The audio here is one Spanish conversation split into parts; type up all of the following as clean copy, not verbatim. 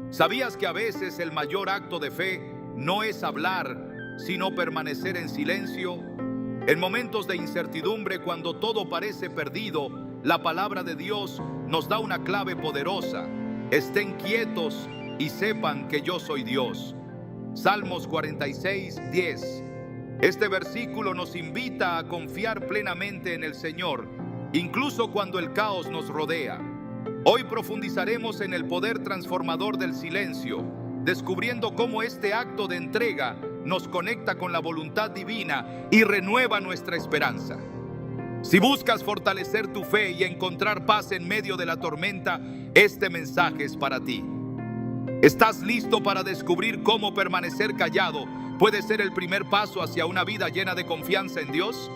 ¿Sabías que a veces el mayor acto de fe no es hablar, sino permanecer en silencio? En momentos de incertidumbre, cuando todo parece perdido, la palabra de Dios nos da una clave poderosa. Estén quietos y sepan que yo soy Dios. Salmos 46:10. Este versículo nos invita a confiar plenamente en el Señor, incluso cuando el caos nos rodea. Hoy profundizaremos en el poder transformador del silencio, descubriendo cómo este acto de entrega nos conecta con la voluntad divina y renueva nuestra esperanza. Si buscas fortalecer tu fe y encontrar paz en medio de la tormenta, este mensaje es para ti. ¿Estás listo para descubrir cómo permanecer callado puede ser el primer paso hacia una vida llena de confianza en Dios?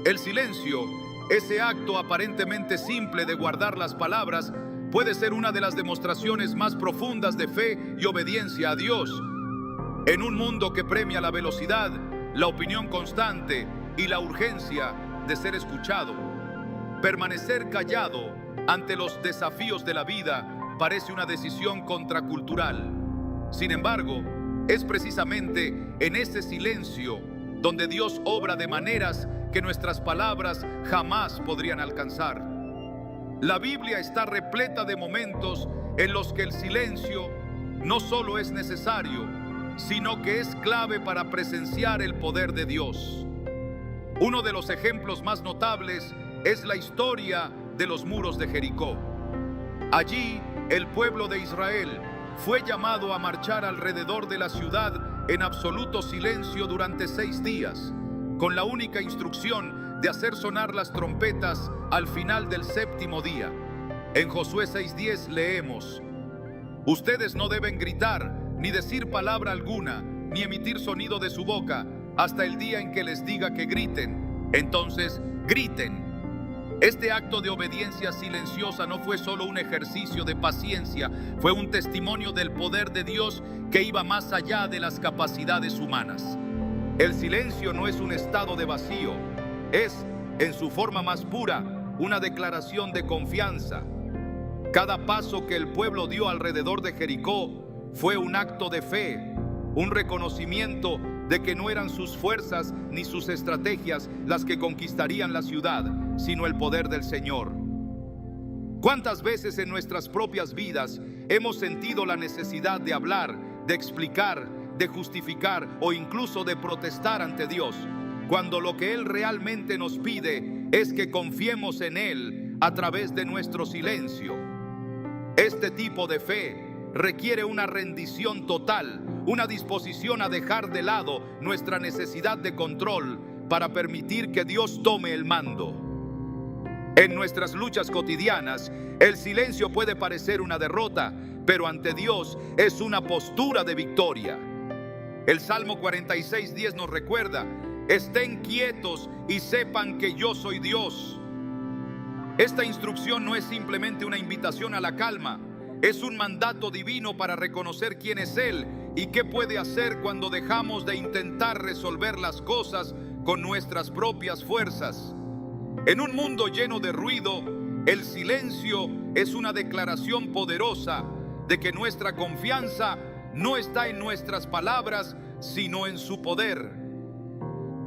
El silencio, ese acto aparentemente simple de guardar las palabras, puede ser una de las demostraciones más profundas de fe y obediencia a Dios. En un mundo que premia la velocidad, la opinión constante y la urgencia de ser escuchado, permanecer callado ante los desafíos de la vida parece una decisión contracultural. Sin embargo, es precisamente en ese silencio donde Dios obra de maneras que nuestras palabras jamás podrían alcanzar. La Biblia está repleta de momentos en los que el silencio no solo es necesario, sino que es clave para presenciar el poder de Dios. Uno de los ejemplos más notables es la historia de los muros de Jericó. Allí, el pueblo de Israel fue llamado a marchar alrededor de la ciudad en absoluto silencio durante 6 días, con la única instrucción de hacer sonar las trompetas al final del 7º día. En Josué 6:10 leemos: ustedes no deben gritar, ni decir palabra alguna, ni emitir sonido de su boca, hasta el día en que les diga que griten. Entonces, griten. Este acto de obediencia silenciosa no fue solo un ejercicio de paciencia, fue un testimonio del poder de Dios que iba más allá de las capacidades humanas. El silencio no es un estado de vacío, es, en su forma más pura, una declaración de confianza. Cada paso que el pueblo dio alrededor de Jericó fue un acto de fe, un reconocimiento de que no eran sus fuerzas ni sus estrategias las que conquistarían la ciudad, sino el poder del Señor. ¿Cuántas veces en nuestras propias vidas hemos sentido la necesidad de hablar, de explicar, de justificar o incluso de protestar ante Dios, cuando lo que Él realmente nos pide es que confiemos en Él a través de nuestro silencio? Este tipo de fe requiere una rendición total, una disposición a dejar de lado nuestra necesidad de control para permitir que Dios tome el mando. En nuestras luchas cotidianas, el silencio puede parecer una derrota, pero ante Dios es una postura de victoria. El Salmo 46:10 nos recuerda: estén quietos y sepan que yo soy Dios. Esta instrucción no es simplemente una invitación a la calma, es un mandato divino para reconocer quién es Él y qué puede hacer cuando dejamos de intentar resolver las cosas con nuestras propias fuerzas. En un mundo lleno de ruido, el silencio es una declaración poderosa de que nuestra confianza no está en nuestras palabras, sino en su poder.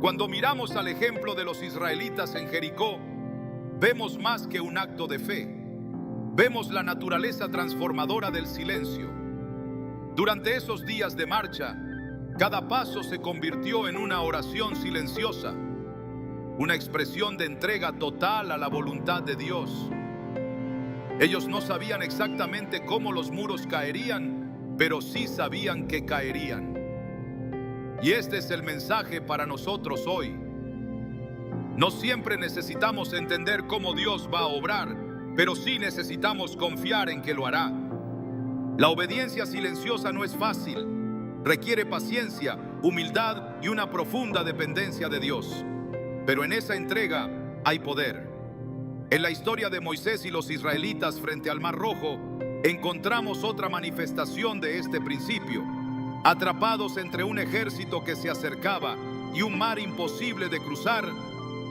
Cuando miramos al ejemplo de los israelitas en Jericó, vemos más que un acto de fe. Vemos la naturaleza transformadora del silencio. Durante esos días de marcha, cada paso se convirtió en una oración silenciosa, una expresión de entrega total a la voluntad de Dios. Ellos no sabían exactamente cómo los muros caerían, pero sí sabían que caerían. Y este es el mensaje para nosotros hoy. No siempre necesitamos entender cómo Dios va a obrar, pero sí necesitamos confiar en que lo hará. La obediencia silenciosa no es fácil, requiere paciencia, humildad y una profunda dependencia de Dios. Pero en esa entrega hay poder. En la historia de Moisés y los israelitas frente al Mar Rojo, encontramos otra manifestación de este principio. Atrapados entre un ejército que se acercaba y un mar imposible de cruzar,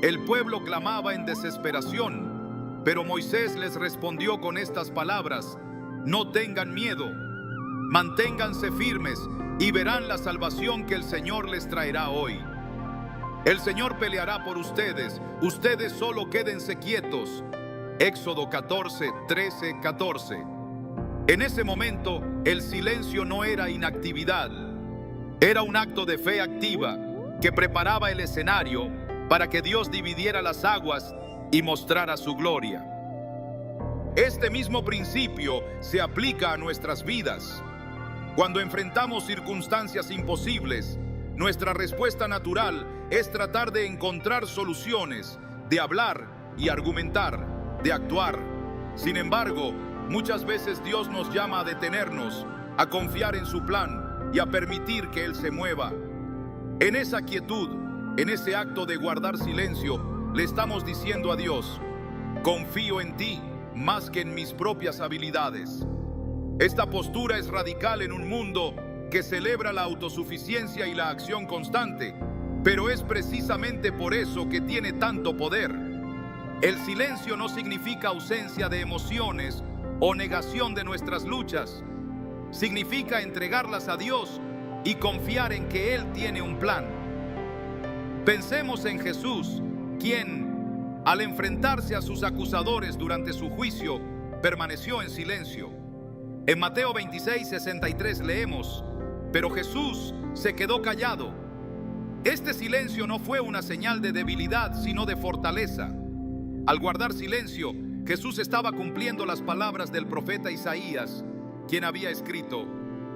el pueblo clamaba en desesperación. Pero Moisés les respondió con estas palabras: no tengan miedo, Manténganse firmes y verán la salvación que el Señor les traerá hoy. El Señor peleará por ustedes, ustedes solo quédense quietos. Éxodo 14, 13, 14. En ese momento, el silencio no era inactividad, era un acto de fe activa que preparaba el escenario para que Dios dividiera las aguas y mostrara su gloria. Este mismo principio se aplica a nuestras vidas. Cuando enfrentamos circunstancias imposibles, nuestra respuesta natural es tratar de encontrar soluciones, de hablar y argumentar, de actuar. Sin embargo, muchas veces Dios nos llama a detenernos, a confiar en su plan y a permitir que Él se mueva. En esa quietud, en ese acto de guardar silencio, le estamos diciendo a Dios: confío en ti más que en mis propias habilidades. Esta postura es radical en un mundo que celebra la autosuficiencia y la acción constante, pero es precisamente por eso que tiene tanto poder. El silencio no significa ausencia de emociones o negación de nuestras luchas. Significa entregarlas a Dios y confiar en que Él tiene un plan. Pensemos en Jesús, quien, al enfrentarse a sus acusadores durante su juicio, permaneció en silencio. En Mateo 26, 63 leemos: pero Jesús se quedó callado. Este silencio no fue una señal de debilidad, sino de fortaleza. Al guardar silencio, Jesús estaba cumpliendo las palabras del profeta Isaías, quien había escrito: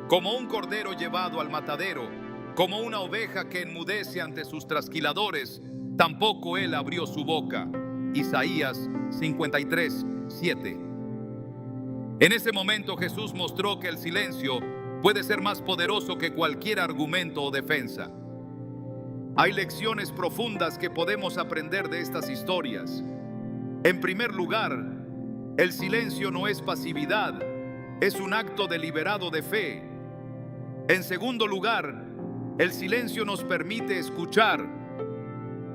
como un cordero llevado al matadero, como una oveja que enmudece ante sus trasquiladores, tampoco él abrió su boca. Isaías 53, 7. En ese momento Jesús mostró que el silencio puede ser más poderoso que cualquier argumento o defensa. Hay lecciones profundas que podemos aprender de estas historias. En primer lugar, el silencio no es pasividad, es un acto deliberado de fe. En segundo lugar, el silencio nos permite escuchar.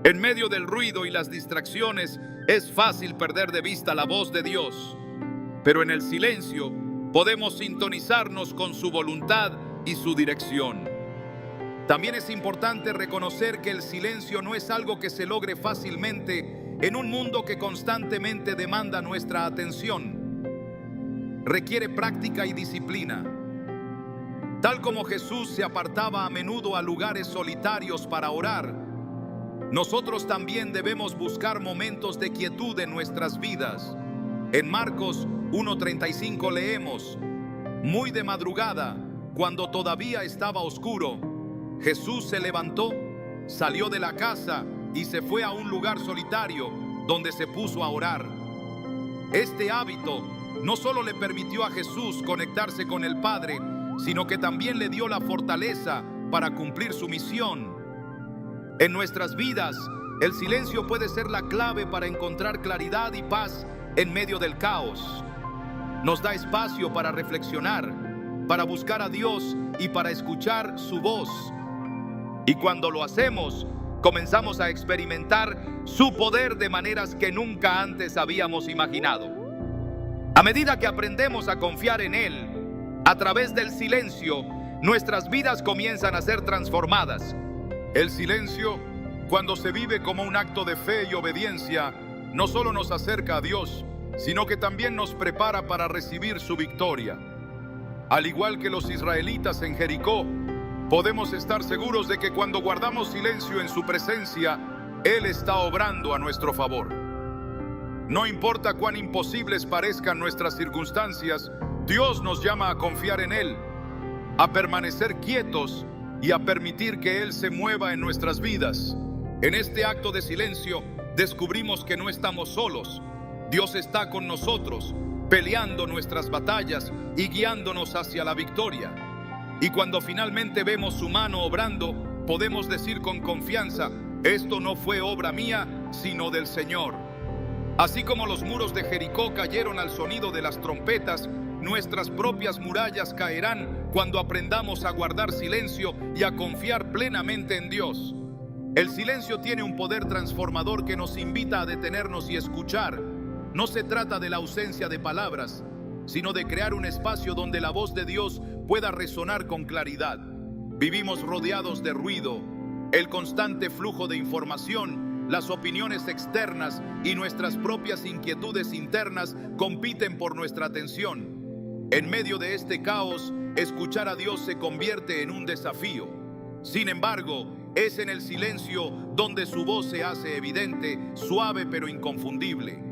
En medio del ruido y las distracciones, es fácil perder de vista la voz de Dios. Pero en el silencio podemos sintonizarnos con su voluntad y su dirección. También es importante reconocer que el silencio no es algo que se logre fácilmente en un mundo que constantemente demanda nuestra atención. Requiere práctica y disciplina. Tal como Jesús se apartaba a menudo a lugares solitarios para orar, nosotros también debemos buscar momentos de quietud en nuestras vidas. En Marcos 1:35 leemos: muy de madrugada, cuando todavía estaba oscuro, Jesús se levantó, salió de la casa y se fue a un lugar solitario donde se puso a orar. Este hábito no solo le permitió a Jesús conectarse con el Padre, sino que también le dio la fortaleza para cumplir su misión. En nuestras vidas, el silencio puede ser la clave para encontrar claridad y paz en medio del caos. Nos da espacio para reflexionar, para buscar a Dios y para escuchar su voz. Y cuando lo hacemos, comenzamos a experimentar su poder de maneras que nunca antes habíamos imaginado. A medida que aprendemos a confiar en Él, a través del silencio, nuestras vidas comienzan a ser transformadas. El silencio, cuando se vive como un acto de fe y obediencia, no solo nos acerca a Dios, sino que también nos prepara para recibir su victoria. Al igual que los israelitas en Jericó, podemos estar seguros de que cuando guardamos silencio en su presencia, Él está obrando a nuestro favor. No importa cuán imposibles parezcan nuestras circunstancias, Dios nos llama a confiar en Él, a permanecer quietos y a permitir que Él se mueva en nuestras vidas. En este acto de silencio, descubrimos que no estamos solos. Dios está con nosotros, peleando nuestras batallas y guiándonos hacia la victoria. Y cuando finalmente vemos su mano obrando, podemos decir con confianza: esto no fue obra mía, sino del Señor. Así como los muros de Jericó cayeron al sonido de las trompetas, nuestras propias murallas caerán cuando aprendamos a guardar silencio y a confiar plenamente en Dios. El silencio tiene un poder transformador que nos invita a detenernos y escuchar. No se trata de la ausencia de palabras, sino de crear un espacio donde la voz de Dios pueda resonar con claridad. Vivimos rodeados de ruido, el constante flujo de información, las opiniones externas y nuestras propias inquietudes internas compiten por nuestra atención. En medio de este caos, escuchar a Dios se convierte en un desafío. Sin embargo, es en el silencio donde su voz se hace evidente, suave pero inconfundible.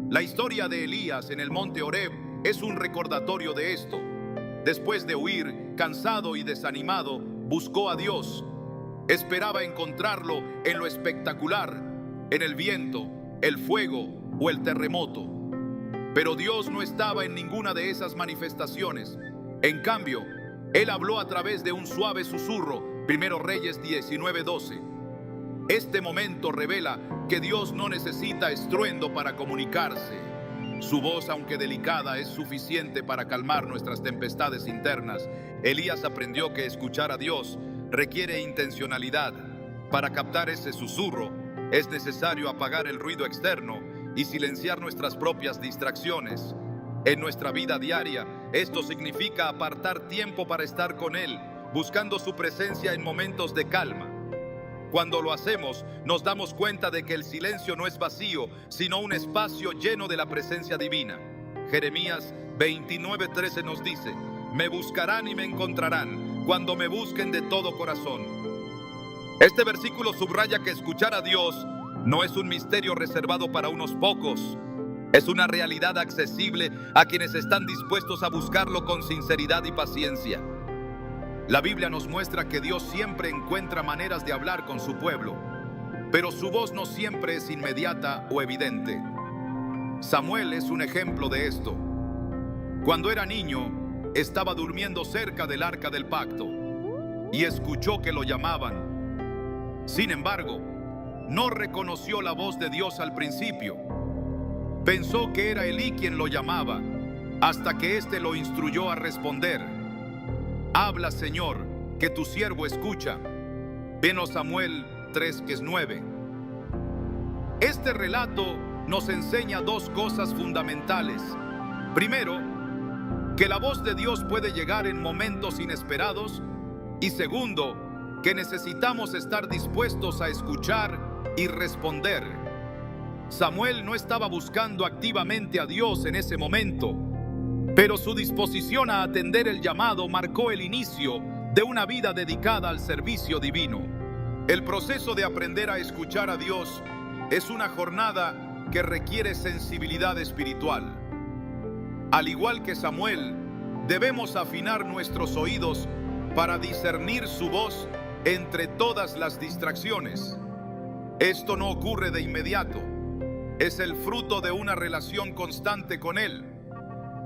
La historia de Elías en el monte Horeb es un recordatorio de esto. Después de huir, cansado y desanimado, buscó a Dios. Esperaba encontrarlo en lo espectacular, en el viento, el fuego o el terremoto. Pero Dios no estaba en ninguna de esas manifestaciones. En cambio, Él habló a través de un suave susurro. 1 Reyes 19:12. Este momento revela que Dios no necesita estruendo para comunicarse. Su voz, aunque delicada, es suficiente para calmar nuestras tempestades internas. Elías aprendió que escuchar a Dios requiere intencionalidad. Para captar ese susurro, es necesario apagar el ruido externo y silenciar nuestras propias distracciones. En nuestra vida diaria, esto significa apartar tiempo para estar con Él, buscando su presencia en momentos de calma. Cuando lo hacemos, nos damos cuenta de que el silencio no es vacío, sino un espacio lleno de la presencia divina. Jeremías 29:13 nos dice: me buscarán y me encontrarán cuando me busquen de todo corazón. Este versículo subraya que escuchar a Dios no es un misterio reservado para unos pocos. Es una realidad accesible a quienes están dispuestos a buscarlo con sinceridad y paciencia. La Biblia nos muestra que Dios siempre encuentra maneras de hablar con su pueblo, pero su voz no siempre es inmediata o evidente. Samuel es un ejemplo de esto. Cuando era niño, estaba durmiendo cerca del arca del pacto y escuchó que lo llamaban. Sin embargo, no reconoció la voz de Dios al principio. Pensó que era Elí quien lo llamaba, hasta que éste lo instruyó a responder: habla, Señor, que tu siervo escucha. 1 Samuel 3:9. Este relato nos enseña dos cosas fundamentales. Primero, que la voz de Dios puede llegar en momentos inesperados. Y segundo, que necesitamos estar dispuestos a escuchar y responder. Samuel no estaba buscando activamente a Dios en ese momento, pero su disposición a atender el llamado marcó el inicio de una vida dedicada al servicio divino. El proceso de aprender a escuchar a Dios es una jornada que requiere sensibilidad espiritual. Al igual que Samuel, debemos afinar nuestros oídos para discernir su voz entre todas las distracciones. Esto no ocurre de inmediato. Es el fruto de una relación constante con Él.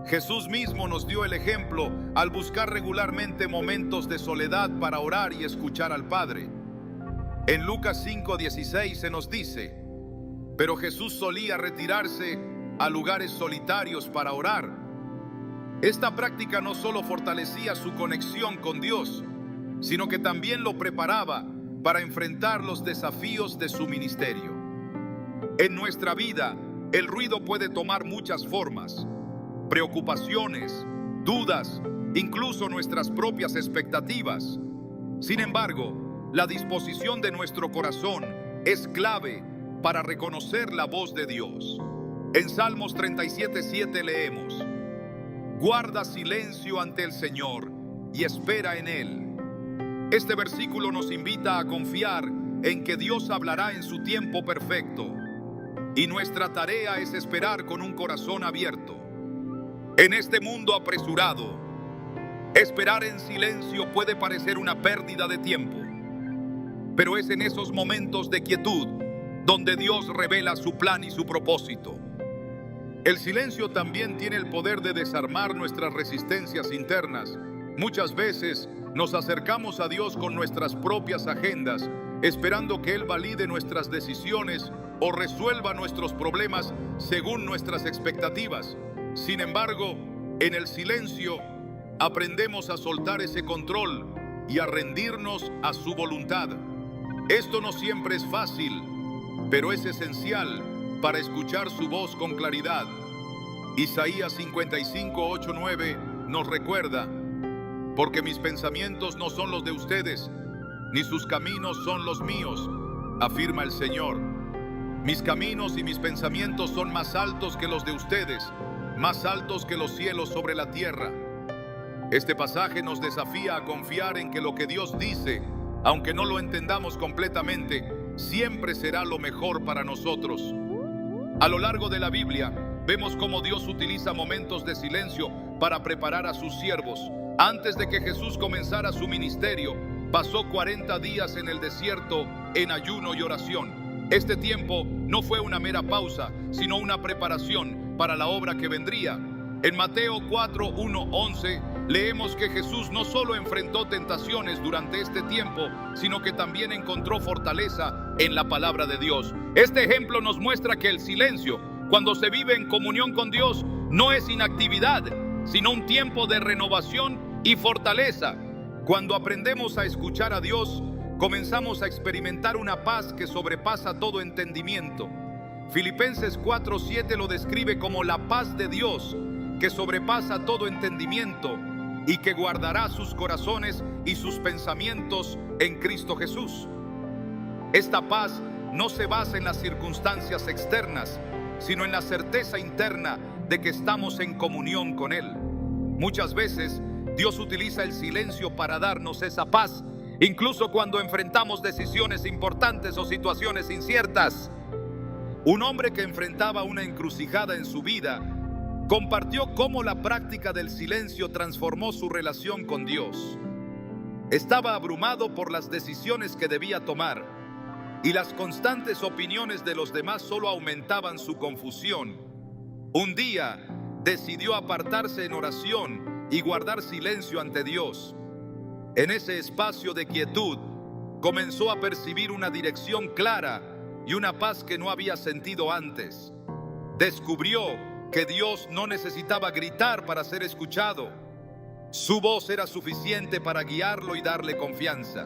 Jesús mismo nos dio el ejemplo al buscar regularmente momentos de soledad para orar y escuchar al Padre. En Lucas 5:16 se nos dice: pero Jesús solía retirarse a lugares solitarios para orar. Esta práctica no solo fortalecía su conexión con Dios, sino que también lo preparaba para enfrentar los desafíos de su ministerio. En nuestra vida, el ruido puede tomar muchas formas: preocupaciones, dudas, incluso nuestras propias expectativas. Sin embargo, la disposición de nuestro corazón es clave para reconocer la voz de Dios. En Salmos 37:7 leemos: guarda silencio ante el Señor y espera en Él. Este versículo nos invita a confiar en que Dios hablará en su tiempo perfecto, y nuestra tarea es esperar con un corazón abierto. En este mundo apresurado, esperar en silencio puede parecer una pérdida de tiempo, pero es en esos momentos de quietud donde Dios revela su plan y su propósito. El silencio también tiene el poder de desarmar nuestras resistencias internas. Muchas veces nos acercamos a Dios con nuestras propias agendas, esperando que Él valide nuestras decisiones o resuelva nuestros problemas según nuestras expectativas. Sin embargo, en el silencio aprendemos a soltar ese control y a rendirnos a su voluntad. Esto no siempre es fácil, pero es esencial para escuchar su voz con claridad. Isaías 55:8-9 nos recuerda: porque mis pensamientos no son los de ustedes, ni sus caminos son los míos, afirma el Señor. Mis caminos y mis pensamientos son más altos que los de ustedes, más altos que los cielos sobre la tierra. Este pasaje nos desafía a confiar en que lo que Dios dice, aunque no lo entendamos completamente, siempre será lo mejor para nosotros. A lo largo de la Biblia, vemos cómo Dios utiliza momentos de silencio para preparar a sus siervos. Antes de que Jesús comenzara su ministerio, pasó 40 días en el desierto en ayuno y oración. Este tiempo no fue una mera pausa, sino una preparación para la obra que vendría. En Mateo 4, 1, 11, leemos que Jesús no solo enfrentó tentaciones durante este tiempo, sino que también encontró fortaleza en la palabra de Dios. Este ejemplo nos muestra que el silencio, cuando se vive en comunión con Dios, no es inactividad, sino un tiempo de renovación y fortaleza. Cuando aprendemos a escuchar a Dios, comenzamos a experimentar una paz que sobrepasa todo entendimiento. Filipenses 4:7 lo describe como la paz de Dios, que sobrepasa todo entendimiento y que guardará sus corazones y sus pensamientos en Cristo Jesús. Esta paz no se basa en las circunstancias externas, sino en la certeza interna de que estamos en comunión con Él. Muchas veces Dios utiliza el silencio para darnos esa paz, incluso cuando enfrentamos decisiones importantes o situaciones inciertas. Un hombre que enfrentaba una encrucijada en su vida compartió cómo la práctica del silencio transformó su relación con Dios. Estaba abrumado por las decisiones que debía tomar, y las constantes opiniones de los demás solo aumentaban su confusión. Un día decidió apartarse en oración y guardar silencio ante Dios. En ese espacio de quietud, comenzó a percibir una dirección clara y una paz que no había sentido antes. Descubrió que Dios no necesitaba gritar para ser escuchado. Su voz era suficiente para guiarlo y darle confianza.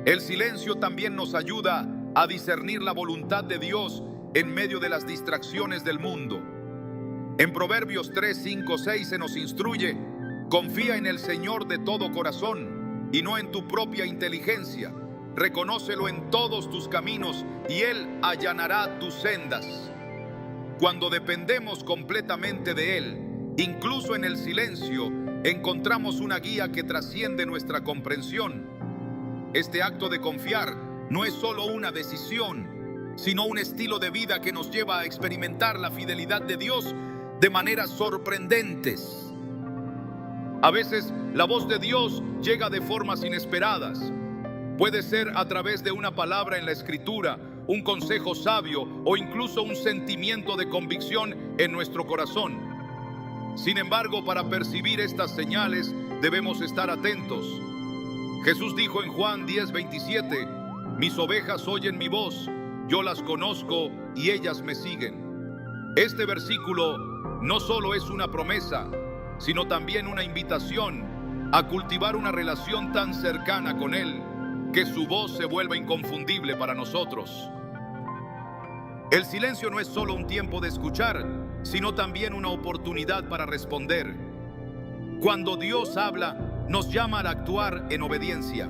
El silencio también nos ayuda a discernir la voluntad de Dios en medio de las distracciones del mundo. En Proverbios 3, 5, 6 se nos instruye: confía en el Señor de todo corazón y no en tu propia inteligencia. Reconócelo en todos tus caminos y Él allanará tus sendas. Cuando dependemos completamente de Él, incluso en el silencio, encontramos una guía que trasciende nuestra comprensión. Este acto de confiar no es solo una decisión, sino un estilo de vida que nos lleva a experimentar la fidelidad de Dios de maneras sorprendentes. A veces la voz de Dios llega de formas inesperadas. Puede ser a través de una palabra en la Escritura, un consejo sabio o incluso un sentimiento de convicción en nuestro corazón. Sin embargo, para percibir estas señales debemos estar atentos. Jesús dijo en Juan 10:27: mis ovejas oyen mi voz, yo las conozco y ellas me siguen. Este versículo no solo es una promesa, sino también una invitación a cultivar una relación tan cercana con Él que su voz se vuelva inconfundible para nosotros. El silencio no es solo un tiempo de escuchar, sino también una oportunidad para responder. Cuando Dios habla, nos llama al actuar en obediencia.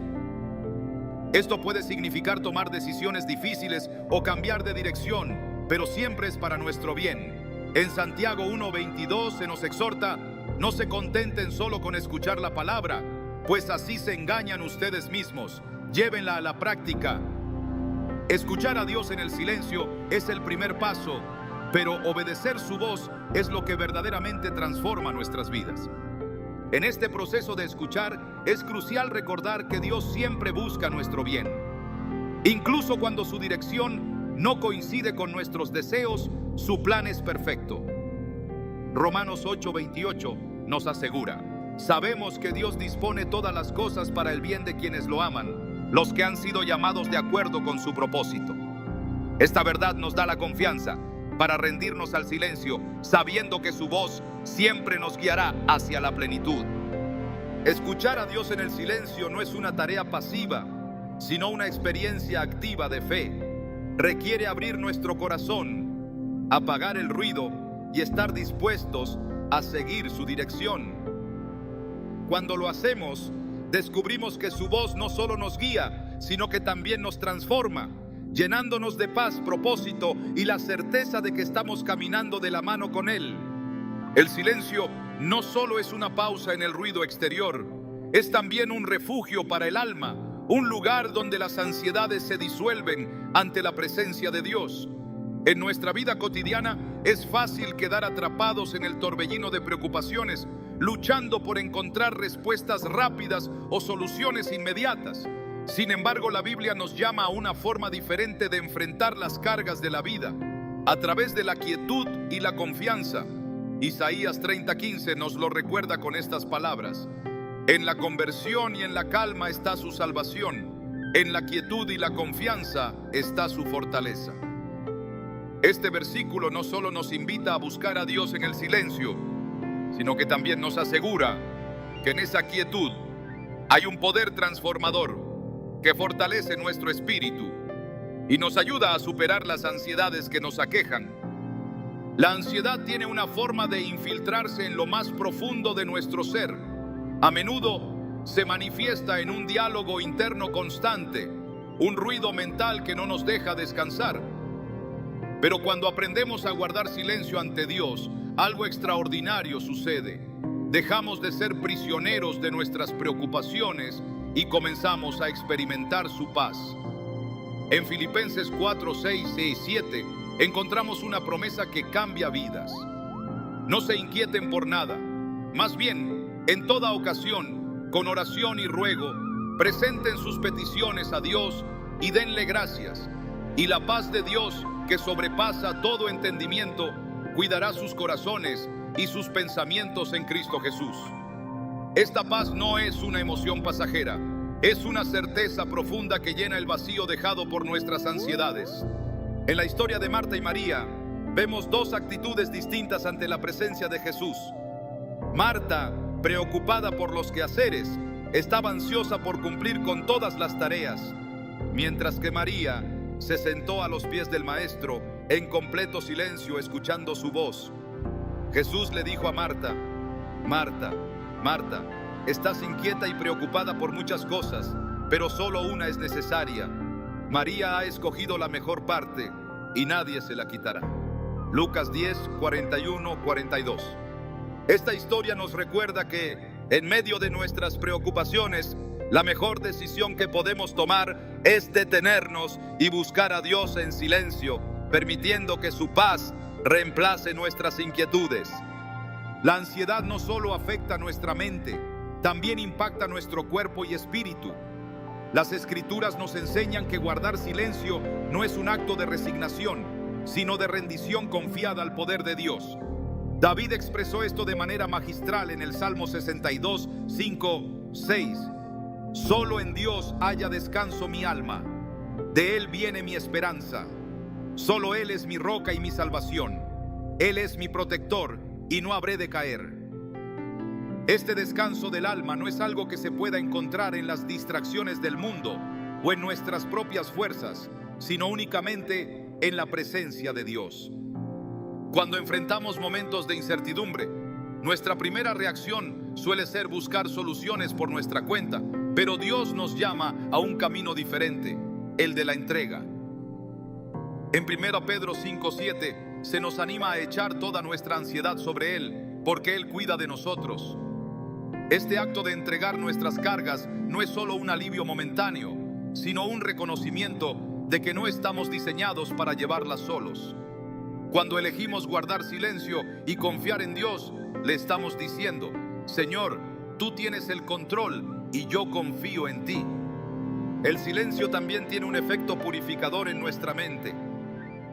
Esto puede significar tomar decisiones difíciles o cambiar de dirección, pero siempre es para nuestro bien. En Santiago 1:22 se nos exhorta: no se contenten solo con escuchar la palabra, pues así se engañan ustedes mismos. Llévenla a la práctica. Escuchar a Dios en el silencio es el primer paso, pero obedecer su voz es lo que verdaderamente transforma nuestras vidas. En este proceso de escuchar es crucial recordar que Dios siempre busca nuestro bien. Incluso cuando su dirección no coincide con nuestros deseos, su plan es perfecto. Romanos 8:28 nos asegura: sabemos que Dios dispone todas las cosas para el bien de quienes lo aman, los que han sido llamados de acuerdo con su propósito. Esta verdad nos da la confianza para rendirnos al silencio, sabiendo que su voz siempre nos guiará hacia la plenitud. Escuchar a Dios en el silencio no es una tarea pasiva, sino una experiencia activa de fe. Requiere abrir nuestro corazón, apagar el ruido y estar dispuestos a seguir su dirección. Cuando lo hacemos, descubrimos que su voz no solo nos guía, sino que también nos transforma, llenándonos de paz, propósito y la certeza de que estamos caminando de la mano con Él. El silencio no solo es una pausa en el ruido exterior, es también un refugio para el alma, un lugar donde las ansiedades se disuelven ante la presencia de Dios. En nuestra vida cotidiana es fácil quedar atrapados en el torbellino de preocupaciones, luchando por encontrar respuestas rápidas o soluciones inmediatas. Sin embargo, la Biblia nos llama a una forma diferente de enfrentar las cargas de la vida, a través de la quietud y la confianza. Isaías 30:15 nos lo recuerda con estas palabras: en la conversión y en la calma está su salvación, en la quietud y la confianza está su fortaleza. Este versículo no solo nos invita a buscar a Dios en el silencio, sino que también nos asegura que en esa quietud hay un poder transformador que fortalece nuestro espíritu y nos ayuda a superar las ansiedades que nos aquejan. La ansiedad tiene una forma de infiltrarse en lo más profundo de nuestro ser. A menudo se manifiesta en un diálogo interno constante, un ruido mental que no nos deja descansar. Pero cuando aprendemos a guardar silencio ante Dios, algo extraordinario sucede. Dejamos de ser prisioneros de nuestras preocupaciones y comenzamos a experimentar su paz. En Filipenses 4, 6 y 7 encontramos una promesa que cambia vidas. No se inquieten por nada, más bien, en toda ocasión, con oración y ruego, presenten sus peticiones a Dios y denle gracias. Y la paz de Dios, que sobrepasa todo entendimiento, cuidará sus corazones y sus pensamientos en Cristo Jesús. Esta paz no es una emoción pasajera, es una certeza profunda que llena el vacío dejado por nuestras ansiedades. En la historia de Marta y María, vemos dos actitudes distintas ante la presencia de Jesús. Marta, preocupada por los quehaceres, estaba ansiosa por cumplir con todas las tareas, mientras que María se sentó a los pies del Maestro en completo silencio, escuchando su voz. Jesús le dijo a Marta: Marta, Marta, estás inquieta y preocupada por muchas cosas, pero solo una es necesaria. María ha escogido la mejor parte y nadie se la quitará. Lucas 10, 41, 42. Esta historia nos recuerda que en medio de nuestras preocupaciones, la mejor decisión que podemos tomar es detenernos y buscar a Dios en silencio, permitiendo que su paz reemplace nuestras inquietudes. La ansiedad no solo afecta nuestra mente, también impacta nuestro cuerpo y espíritu. Las Escrituras nos enseñan que guardar silencio no es un acto de resignación, sino de rendición confiada al poder de Dios. David expresó esto de manera magistral en el Salmo 62, 5, 6. Solo en Dios haya descanso mi alma, de Él viene mi esperanza. Solo Él es mi roca y mi salvación. Él es mi protector y no habré de caer. Este descanso del alma no es algo que se pueda encontrar en las distracciones del mundo o en nuestras propias fuerzas, sino únicamente en la presencia de Dios. Cuando enfrentamos momentos de incertidumbre, nuestra primera reacción suele ser buscar soluciones por nuestra cuenta, pero Dios nos llama a un camino diferente, el de la entrega. En 1 Pedro 5:7 se nos anima a echar toda nuestra ansiedad sobre Él, porque Él cuida de nosotros. Este acto de entregar nuestras cargas no es solo un alivio momentáneo, sino un reconocimiento de que no estamos diseñados para llevarlas solos. Cuando elegimos guardar silencio y confiar en Dios, le estamos diciendo: Señor, tú tienes el control y yo confío en ti. El silencio también tiene un efecto purificador en nuestra mente.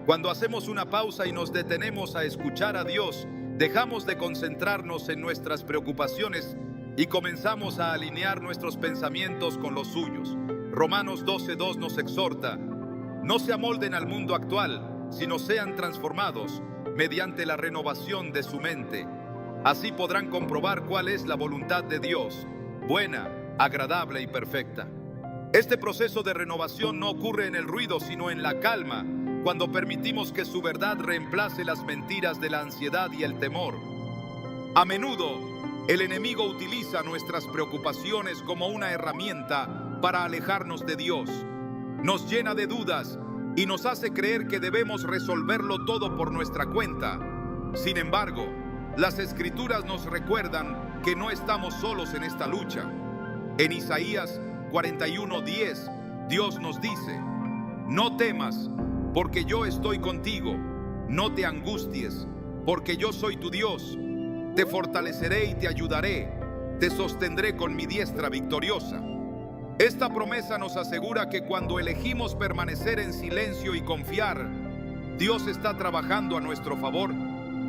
Cuando hacemos una pausa y nos detenemos a escuchar a Dios, dejamos de concentrarnos en nuestras preocupaciones y comenzamos a alinear nuestros pensamientos con los suyos. Romanos 12:2 nos exhorta: no se amolden al mundo actual, sino sean transformados mediante la renovación de su mente. Así podrán comprobar cuál es la voluntad de Dios, buena, agradable y perfecta. Este proceso de renovación no ocurre en el ruido, sino en la calma, cuando permitimos que su verdad reemplace las mentiras de la ansiedad y el temor. A menudo, El enemigo utiliza nuestras preocupaciones como una herramienta para alejarnos de Dios. Nos llena de dudas y nos hace creer que debemos resolverlo todo por nuestra cuenta. Sin embargo, las Escrituras nos recuerdan que no estamos solos en esta lucha. En Isaías 41:10, Dios nos dice: no temas, porque yo estoy contigo. No te angusties, porque yo soy tu Dios. Te fortaleceré y te ayudaré. Te sostendré con mi diestra victoriosa. Esta promesa nos asegura que cuando elegimos permanecer en silencio y confiar, Dios está trabajando a nuestro favor,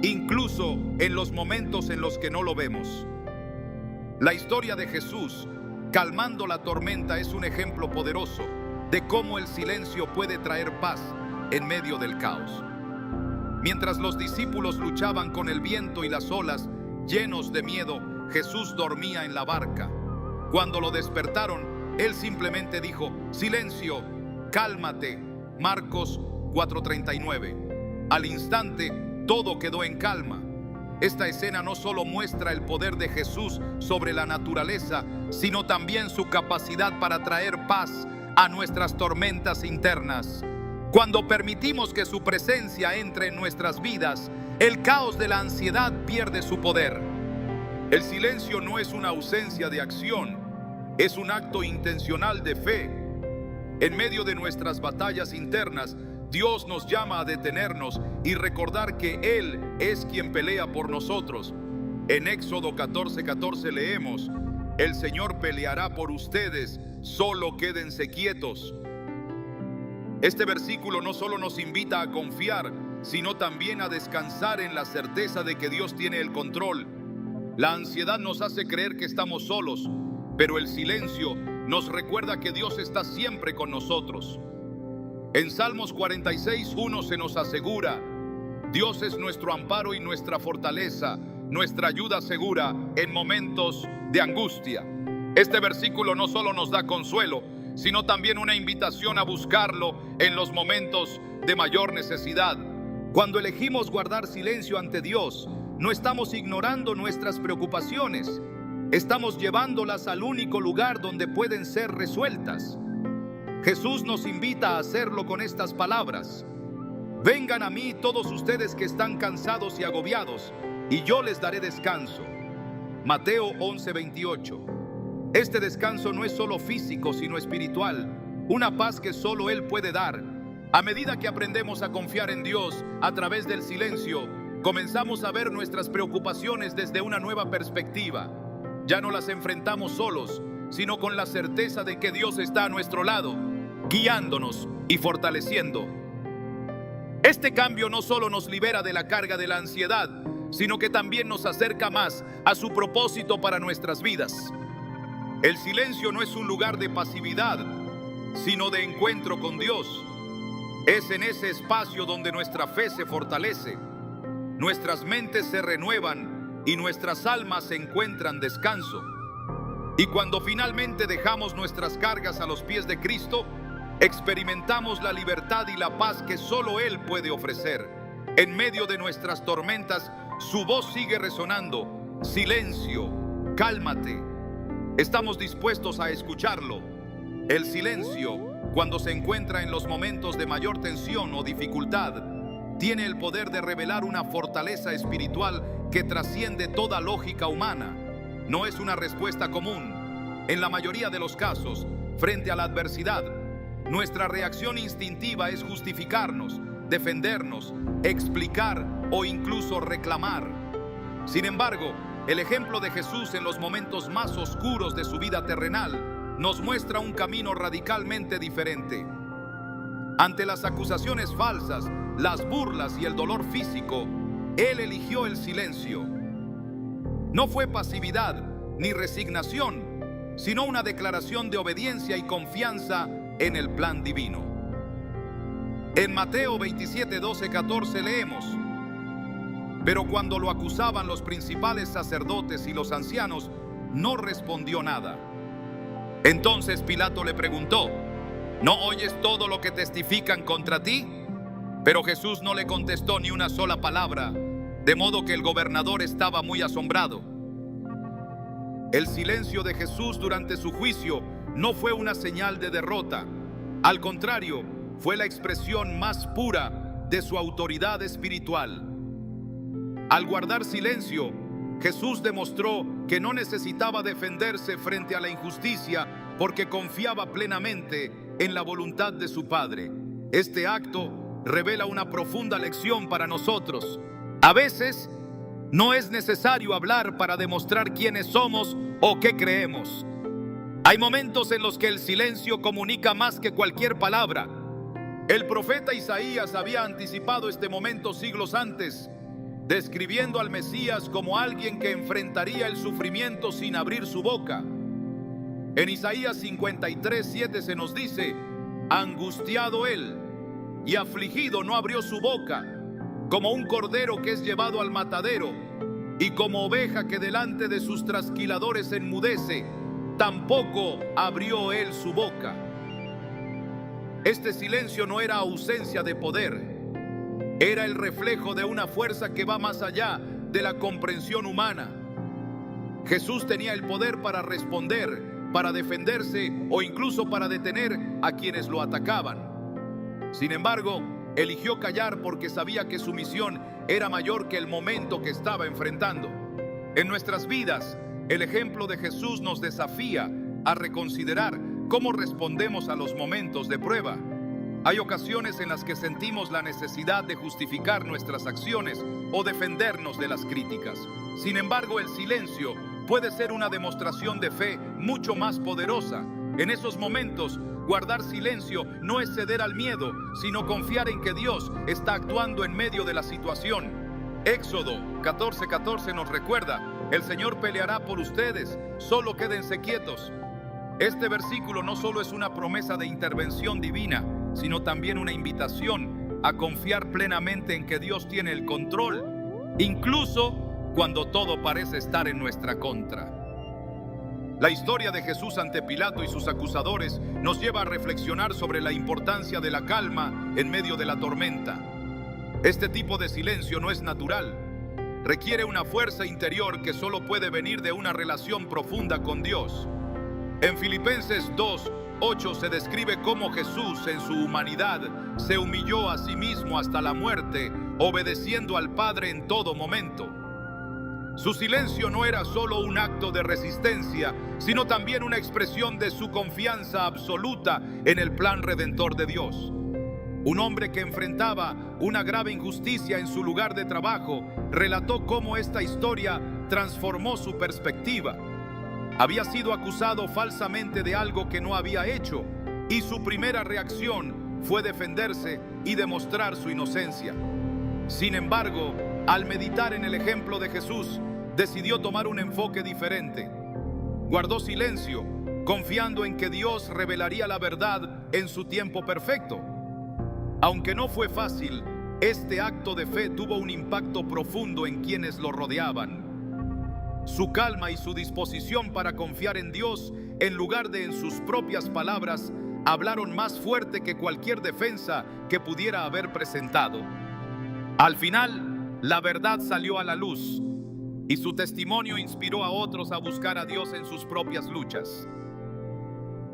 incluso en los momentos en los que no lo vemos. La historia de Jesús calmando la tormenta es un ejemplo poderoso de cómo el silencio puede traer paz en medio del caos. Mientras los discípulos luchaban con el viento y las olas, llenos de miedo, Jesús dormía en la barca. Cuando lo despertaron, Él simplemente dijo: silencio, cálmate. Marcos 4:39. Al instante, todo quedó en calma. Esta escena no solo muestra el poder de Jesús sobre la naturaleza, sino también su capacidad para traer paz a nuestras tormentas internas. Cuando permitimos que su presencia entre en nuestras vidas, el caos de la ansiedad pierde su poder. El silencio no es una ausencia de acción, es un acto intencional de fe. En medio de nuestras batallas internas, Dios nos llama a detenernos y recordar que Él es quien pelea por nosotros. En Éxodo 14:14 leemos: el Señor peleará por ustedes, solo quédense quietos. Este versículo no solo nos invita a confiar, sino también a descansar en la certeza de que Dios tiene el control. La ansiedad nos hace creer que estamos solos, pero el silencio nos recuerda que Dios está siempre con nosotros. En Salmos 46:1 se nos asegura: Dios es nuestro amparo y nuestra fortaleza, nuestra ayuda segura en momentos de angustia. Este versículo no solo nos da consuelo, sino también una invitación a buscarlo en los momentos de mayor necesidad. Cuando elegimos guardar silencio ante Dios, no estamos ignorando nuestras preocupaciones, estamos llevándolas al único lugar donde pueden ser resueltas. Jesús nos invita a hacerlo con estas palabras: vengan a mí todos ustedes que están cansados y agobiados, y yo les daré descanso. Mateo 11:28. Este descanso no es solo físico, sino espiritual, una paz que solo Él puede dar. A medida que aprendemos a confiar en Dios a través del silencio, comenzamos a ver nuestras preocupaciones desde una nueva perspectiva. Ya no las enfrentamos solos, sino con la certeza de que Dios está a nuestro lado, guiándonos y fortaleciendo. Este cambio no solo nos libera de la carga de la ansiedad, sino que también nos acerca más a su propósito para nuestras vidas. El silencio no es un lugar de pasividad, sino de encuentro con Dios. Es en ese espacio donde nuestra fe se fortalece, nuestras mentes se renuevan y nuestras almas encuentran descanso. Y cuando finalmente dejamos nuestras cargas a los pies de Cristo, experimentamos la libertad y la paz que solo Él puede ofrecer. En medio de nuestras tormentas, su voz sigue resonando: silencio, cálmate. Estamos dispuestos a escucharlo. El silencio, cuando se encuentra en los momentos de mayor tensión o dificultad, tiene el poder de revelar una fortaleza espiritual que trasciende toda lógica humana. No es una respuesta común. En la mayoría de los casos, frente a la adversidad, nuestra reacción instintiva es justificarnos, defendernos, explicar o incluso reclamar. Sin embargo, el ejemplo de Jesús en los momentos más oscuros de su vida terrenal nos muestra un camino radicalmente diferente. Ante las acusaciones falsas, las burlas y el dolor físico, Él eligió el silencio. No fue pasividad ni resignación, sino una declaración de obediencia y confianza en el plan divino. En Mateo 27:12-14 leemos: pero cuando lo acusaban los principales sacerdotes y los ancianos, no respondió nada. Entonces Pilato le preguntó: ¿no oyes todo lo que testifican contra ti? Pero Jesús no le contestó ni una sola palabra, de modo que el gobernador estaba muy asombrado. El silencio de Jesús durante su juicio no fue una señal de derrota. Al contrario, fue la expresión más pura de su autoridad espiritual. Al guardar silencio, Jesús demostró que no necesitaba defenderse frente a la injusticia porque confiaba plenamente en la voluntad de su Padre. Este acto revela una profunda lección para nosotros. A veces, no es necesario hablar para demostrar quiénes somos o qué creemos. Hay momentos en los que el silencio comunica más que cualquier palabra. El profeta Isaías había anticipado este momento siglos antes, describiendo al Mesías como alguien que enfrentaría el sufrimiento sin abrir su boca. En Isaías 53:7 se nos dice: angustiado él y afligido no abrió su boca, como un cordero que es llevado al matadero, y como oveja que delante de sus trasquiladores enmudece, tampoco abrió él su boca. Este silencio no era ausencia de poder, era el reflejo de una fuerza que va más allá de la comprensión humana. Jesús tenía el poder para responder, para defenderse o incluso para detener a quienes lo atacaban. Sin embargo, eligió callar porque sabía que su misión era mayor que el momento que estaba enfrentando. En nuestras vidas, el ejemplo de Jesús nos desafía a reconsiderar cómo respondemos a los momentos de prueba. Hay ocasiones en las que sentimos la necesidad de justificar nuestras acciones o defendernos de las críticas. Sin embargo, el silencio puede ser una demostración de fe mucho más poderosa. En esos momentos, guardar silencio no es ceder al miedo, sino confiar en que Dios está actuando en medio de la situación. Éxodo 14:14 nos recuerda: el Señor peleará por ustedes, solo quédense quietos. Este versículo no solo es una promesa de intervención divina, sino también una invitación a confiar plenamente en que Dios tiene el control, incluso cuando todo parece estar en nuestra contra. La historia de Jesús ante Pilato y sus acusadores nos lleva a reflexionar sobre la importancia de la calma en medio de la tormenta. Este tipo de silencio no es natural. Requiere una fuerza interior que solo puede venir de una relación profunda con Dios. En Filipenses 2:8 se describe cómo Jesús en su humanidad se humilló a sí mismo hasta la muerte, obedeciendo al Padre en todo momento. Su silencio no era solo un acto de resistencia, sino también una expresión de su confianza absoluta en el plan redentor de Dios. Un hombre que enfrentaba una grave injusticia en su lugar de trabajo relató cómo esta historia transformó su perspectiva. Había sido acusado falsamente de algo que no había hecho, y su primera reacción fue defenderse y demostrar su inocencia. Sin embargo, al meditar en el ejemplo de Jesús, decidió tomar un enfoque diferente. Guardó silencio, confiando en que Dios revelaría la verdad en su tiempo perfecto. Aunque no fue fácil, este acto de fe tuvo un impacto profundo en quienes lo rodeaban. Su calma y su disposición para confiar en Dios, en lugar de en sus propias palabras, hablaron más fuerte que cualquier defensa que pudiera haber presentado. Al final, la verdad salió a la luz y su testimonio inspiró a otros a buscar a Dios en sus propias luchas.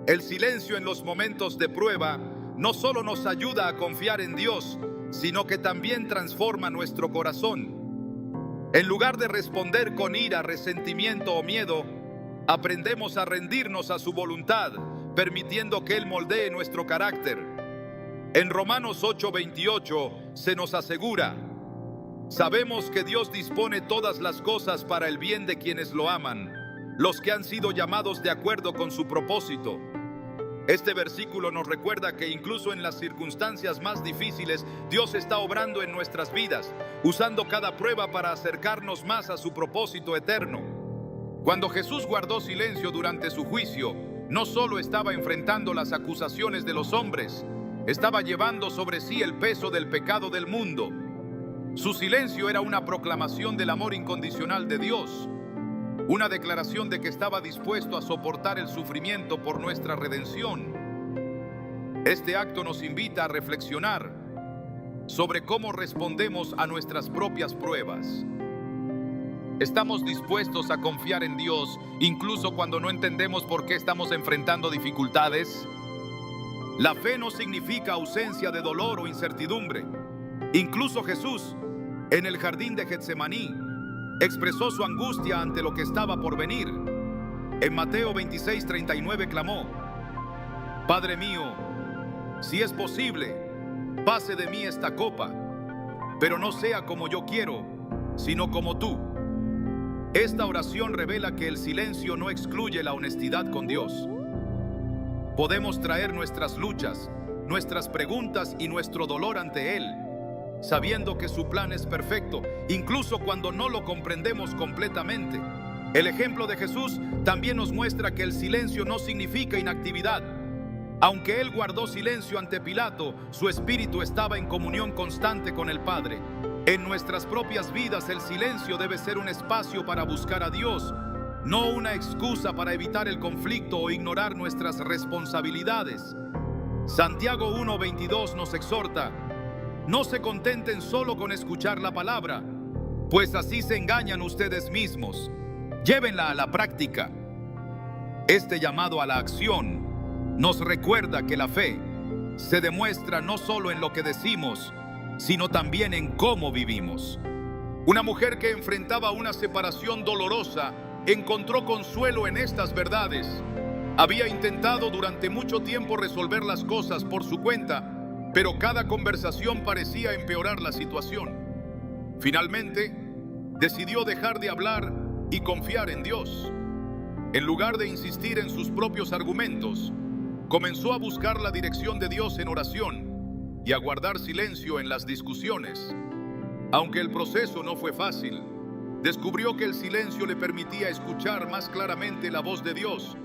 El silencio en los momentos de prueba no solo nos ayuda a confiar en Dios, sino que también transforma nuestro corazón. En lugar de responder con ira, resentimiento o miedo, aprendemos a rendirnos a su voluntad, permitiendo que Él moldee nuestro carácter. En Romanos 8:28 se nos asegura: sabemos que Dios dispone todas las cosas para el bien de quienes lo aman, los que han sido llamados de acuerdo con su propósito. Este versículo nos recuerda que incluso en las circunstancias más difíciles, Dios está obrando en nuestras vidas, usando cada prueba para acercarnos más a su propósito eterno. Cuando Jesús guardó silencio durante su juicio, no solo estaba enfrentando las acusaciones de los hombres, estaba llevando sobre sí el peso del pecado del mundo. Su silencio era una proclamación del amor incondicional de Dios, una declaración de que estaba dispuesto a soportar el sufrimiento por nuestra redención. Este acto nos invita a reflexionar sobre cómo respondemos a nuestras propias pruebas. ¿Estamos dispuestos a confiar en Dios incluso cuando no entendemos por qué estamos enfrentando dificultades? La fe no significa ausencia de dolor o incertidumbre. Incluso Jesús, en el jardín de Getsemaní, expresó su angustia ante lo que estaba por venir. En Mateo 26:39 clamó: Padre mío, si es posible, pase de mí esta copa, pero no sea como yo quiero, sino como tú. Esta oración revela que el silencio no excluye la honestidad con Dios. Podemos traer nuestras luchas, nuestras preguntas y nuestro dolor ante Él, sabiendo que su plan es perfecto, incluso cuando no lo comprendemos completamente. El ejemplo de Jesús también nos muestra que el silencio no significa inactividad. Aunque Él guardó silencio ante Pilato, su espíritu estaba en comunión constante con el Padre. En nuestras propias vidas, el silencio debe ser un espacio para buscar a Dios, no una excusa para evitar el conflicto o ignorar nuestras responsabilidades. Santiago 1:22 nos exhorta: no se contenten solo con escuchar la palabra, pues así se engañan ustedes mismos. Llévenla a la práctica. Este llamado a la acción nos recuerda que la fe se demuestra no solo en lo que decimos, sino también en cómo vivimos. Una mujer que enfrentaba una separación dolorosa encontró consuelo en estas verdades. Había intentado durante mucho tiempo resolver las cosas por su cuenta, pero cada conversación parecía empeorar la situación. Finalmente, decidió dejar de hablar y confiar en Dios. En lugar de insistir en sus propios argumentos, comenzó a buscar la dirección de Dios en oración y a guardar silencio en las discusiones. Aunque el proceso no fue fácil, descubrió que el silencio le permitía escuchar más claramente la voz de Dios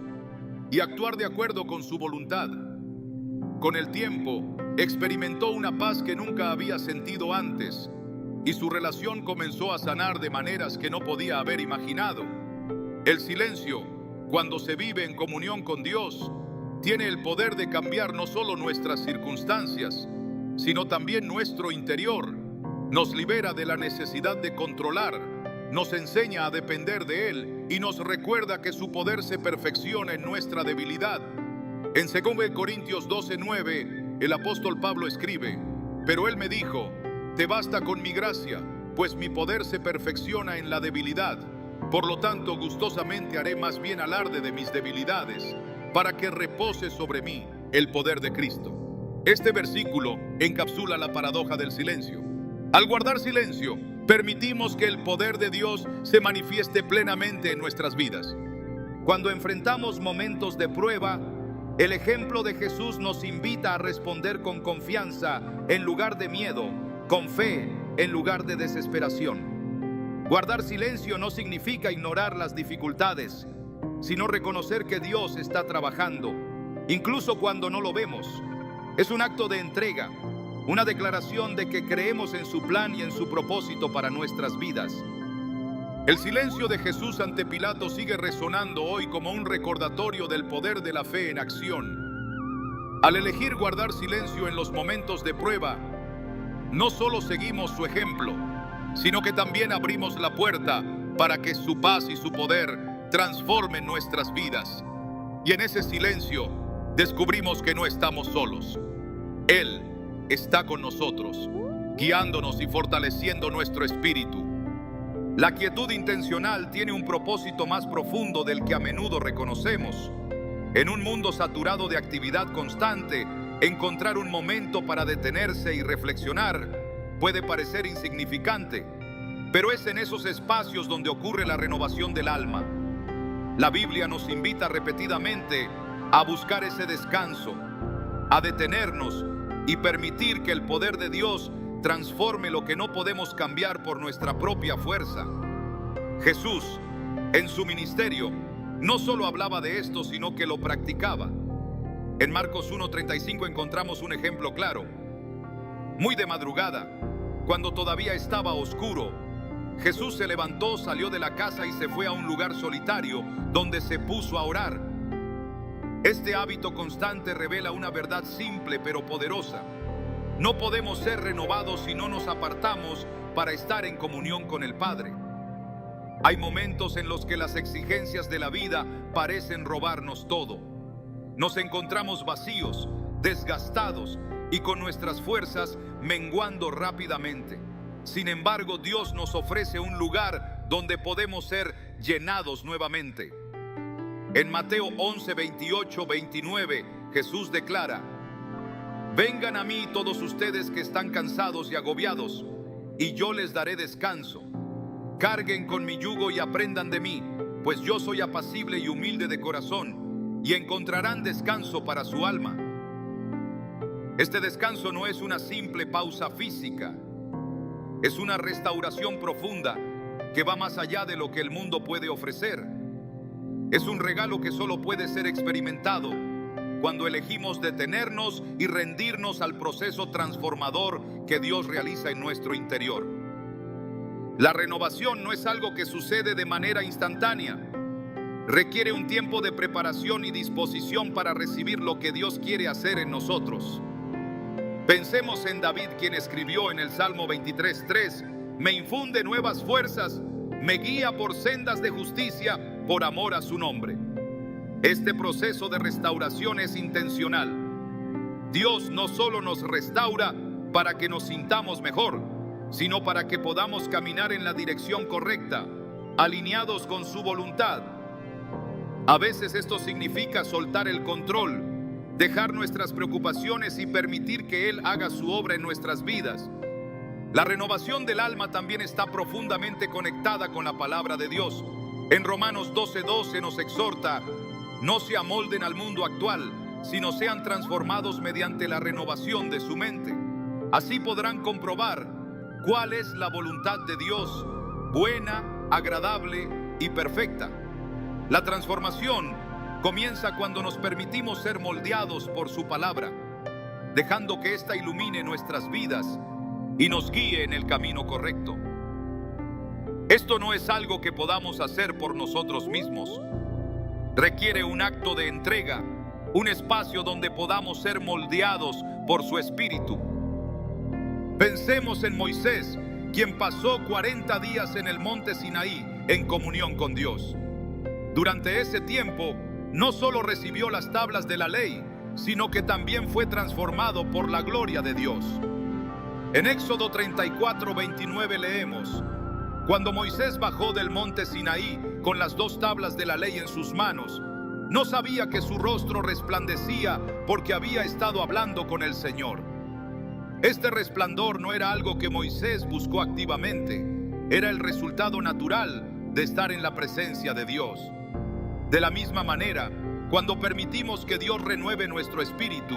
y actuar de acuerdo con su voluntad. Con el tiempo, experimentó una paz que nunca había sentido antes, y su relación comenzó a sanar de maneras que no podía haber imaginado. El silencio, cuando se vive en comunión con Dios, tiene el poder de cambiar no solo nuestras circunstancias, sino también nuestro interior. Nos libera de la necesidad de controlar, nos enseña a depender de Él y nos recuerda que su poder se perfecciona en nuestra debilidad. En 2 Corintios 12:9, el apóstol Pablo escribe: pero Él me dijo, te basta con mi gracia, pues mi poder se perfecciona en la debilidad. Por lo tanto, gustosamente haré más bien alarde de mis debilidades, para que repose sobre mí el poder de Cristo. Este versículo encapsula la paradoja del silencio. Al guardar silencio, permitimos que el poder de Dios se manifieste plenamente en nuestras vidas. Cuando enfrentamos momentos de prueba, el ejemplo de Jesús nos invita a responder con confianza en lugar de miedo, con fe en lugar de desesperación. Guardar silencio no significa ignorar las dificultades, sino reconocer que Dios está trabajando, incluso cuando no lo vemos. Es un acto de entrega, una declaración de que creemos en su plan y en su propósito para nuestras vidas. El silencio de Jesús ante Pilato sigue resonando hoy como un recordatorio del poder de la fe en acción. Al elegir guardar silencio en los momentos de prueba, no solo seguimos su ejemplo, sino que también abrimos la puerta para que su paz y su poder transformen nuestras vidas. Y en ese silencio descubrimos que no estamos solos. Él está con nosotros, guiándonos y fortaleciendo nuestro espíritu. La quietud intencional tiene un propósito más profundo del que a menudo reconocemos. En un mundo saturado de actividad constante, encontrar un momento para detenerse y reflexionar puede parecer insignificante, pero es en esos espacios donde ocurre la renovación del alma. La Biblia nos invita repetidamente a buscar ese descanso, a detenernos y permitir que el poder de Dios transforme lo que no podemos cambiar por nuestra propia fuerza. Jesús, en su ministerio, no solo hablaba de esto, sino que lo practicaba. En Marcos 1:35 encontramos un ejemplo claro. Muy de madrugada, cuando todavía estaba oscuro, Jesús se levantó, salió de la casa y se fue a un lugar solitario donde se puso a orar. Este hábito constante revela una verdad simple pero poderosa. No podemos ser renovados si no nos apartamos para estar en comunión con el Padre. Hay momentos en los que las exigencias de la vida parecen robarnos todo. Nos encontramos vacíos, desgastados y con nuestras fuerzas menguando rápidamente. Sin embargo, Dios nos ofrece un lugar donde podemos ser llenados nuevamente. En Mateo 11, 28, 29, Jesús declara: vengan a mí todos ustedes que están cansados y agobiados, y yo les daré descanso. Carguen con mi yugo y aprendan de mí, pues yo soy apacible y humilde de corazón, y encontrarán descanso para su alma. Este descanso no es una simple pausa física, es una restauración profunda que va más allá de lo que el mundo puede ofrecer. Es un regalo que solo puede ser experimentado cuando elegimos detenernos y rendirnos al proceso transformador que Dios realiza en nuestro interior. La renovación no es algo que sucede de manera instantánea. Requiere un tiempo de preparación y disposición para recibir lo que Dios quiere hacer en nosotros. Pensemos en David, quien escribió en el Salmo 23:3: me infunde nuevas fuerzas, me guía por sendas de justicia por amor a su nombre. Este proceso de restauración es intencional. Dios no solo nos restaura para que nos sintamos mejor, sino para que podamos caminar en la dirección correcta, alineados con su voluntad. A veces esto significa soltar el control, dejar nuestras preocupaciones y permitir que Él haga su obra en nuestras vidas. La renovación del alma también está profundamente conectada con la palabra de Dios. En Romanos 12:12 nos exhorta: no se amolden al mundo actual, sino sean transformados mediante la renovación de su mente. Así podrán comprobar cuál es la voluntad de Dios, buena, agradable y perfecta. La transformación comienza cuando nos permitimos ser moldeados por su palabra, dejando que ésta ilumine nuestras vidas y nos guíe en el camino correcto. Esto no es algo que podamos hacer por nosotros mismos. Requiere un acto de entrega, un espacio donde podamos ser moldeados por su Espíritu. Pensemos en Moisés, quien pasó 40 días en el monte Sinaí en comunión con Dios. Durante ese tiempo, no solo recibió las tablas de la ley, sino que también fue transformado por la gloria de Dios. En Éxodo 34:29 leemos: cuando Moisés bajó del monte Sinaí con las 2 tablas de la ley en sus manos, no sabía que su rostro resplandecía porque había estado hablando con el Señor. Este resplandor no era algo que Moisés buscó activamente, era el resultado natural de estar en la presencia de Dios. De la misma manera, cuando permitimos que Dios renueve nuestro espíritu,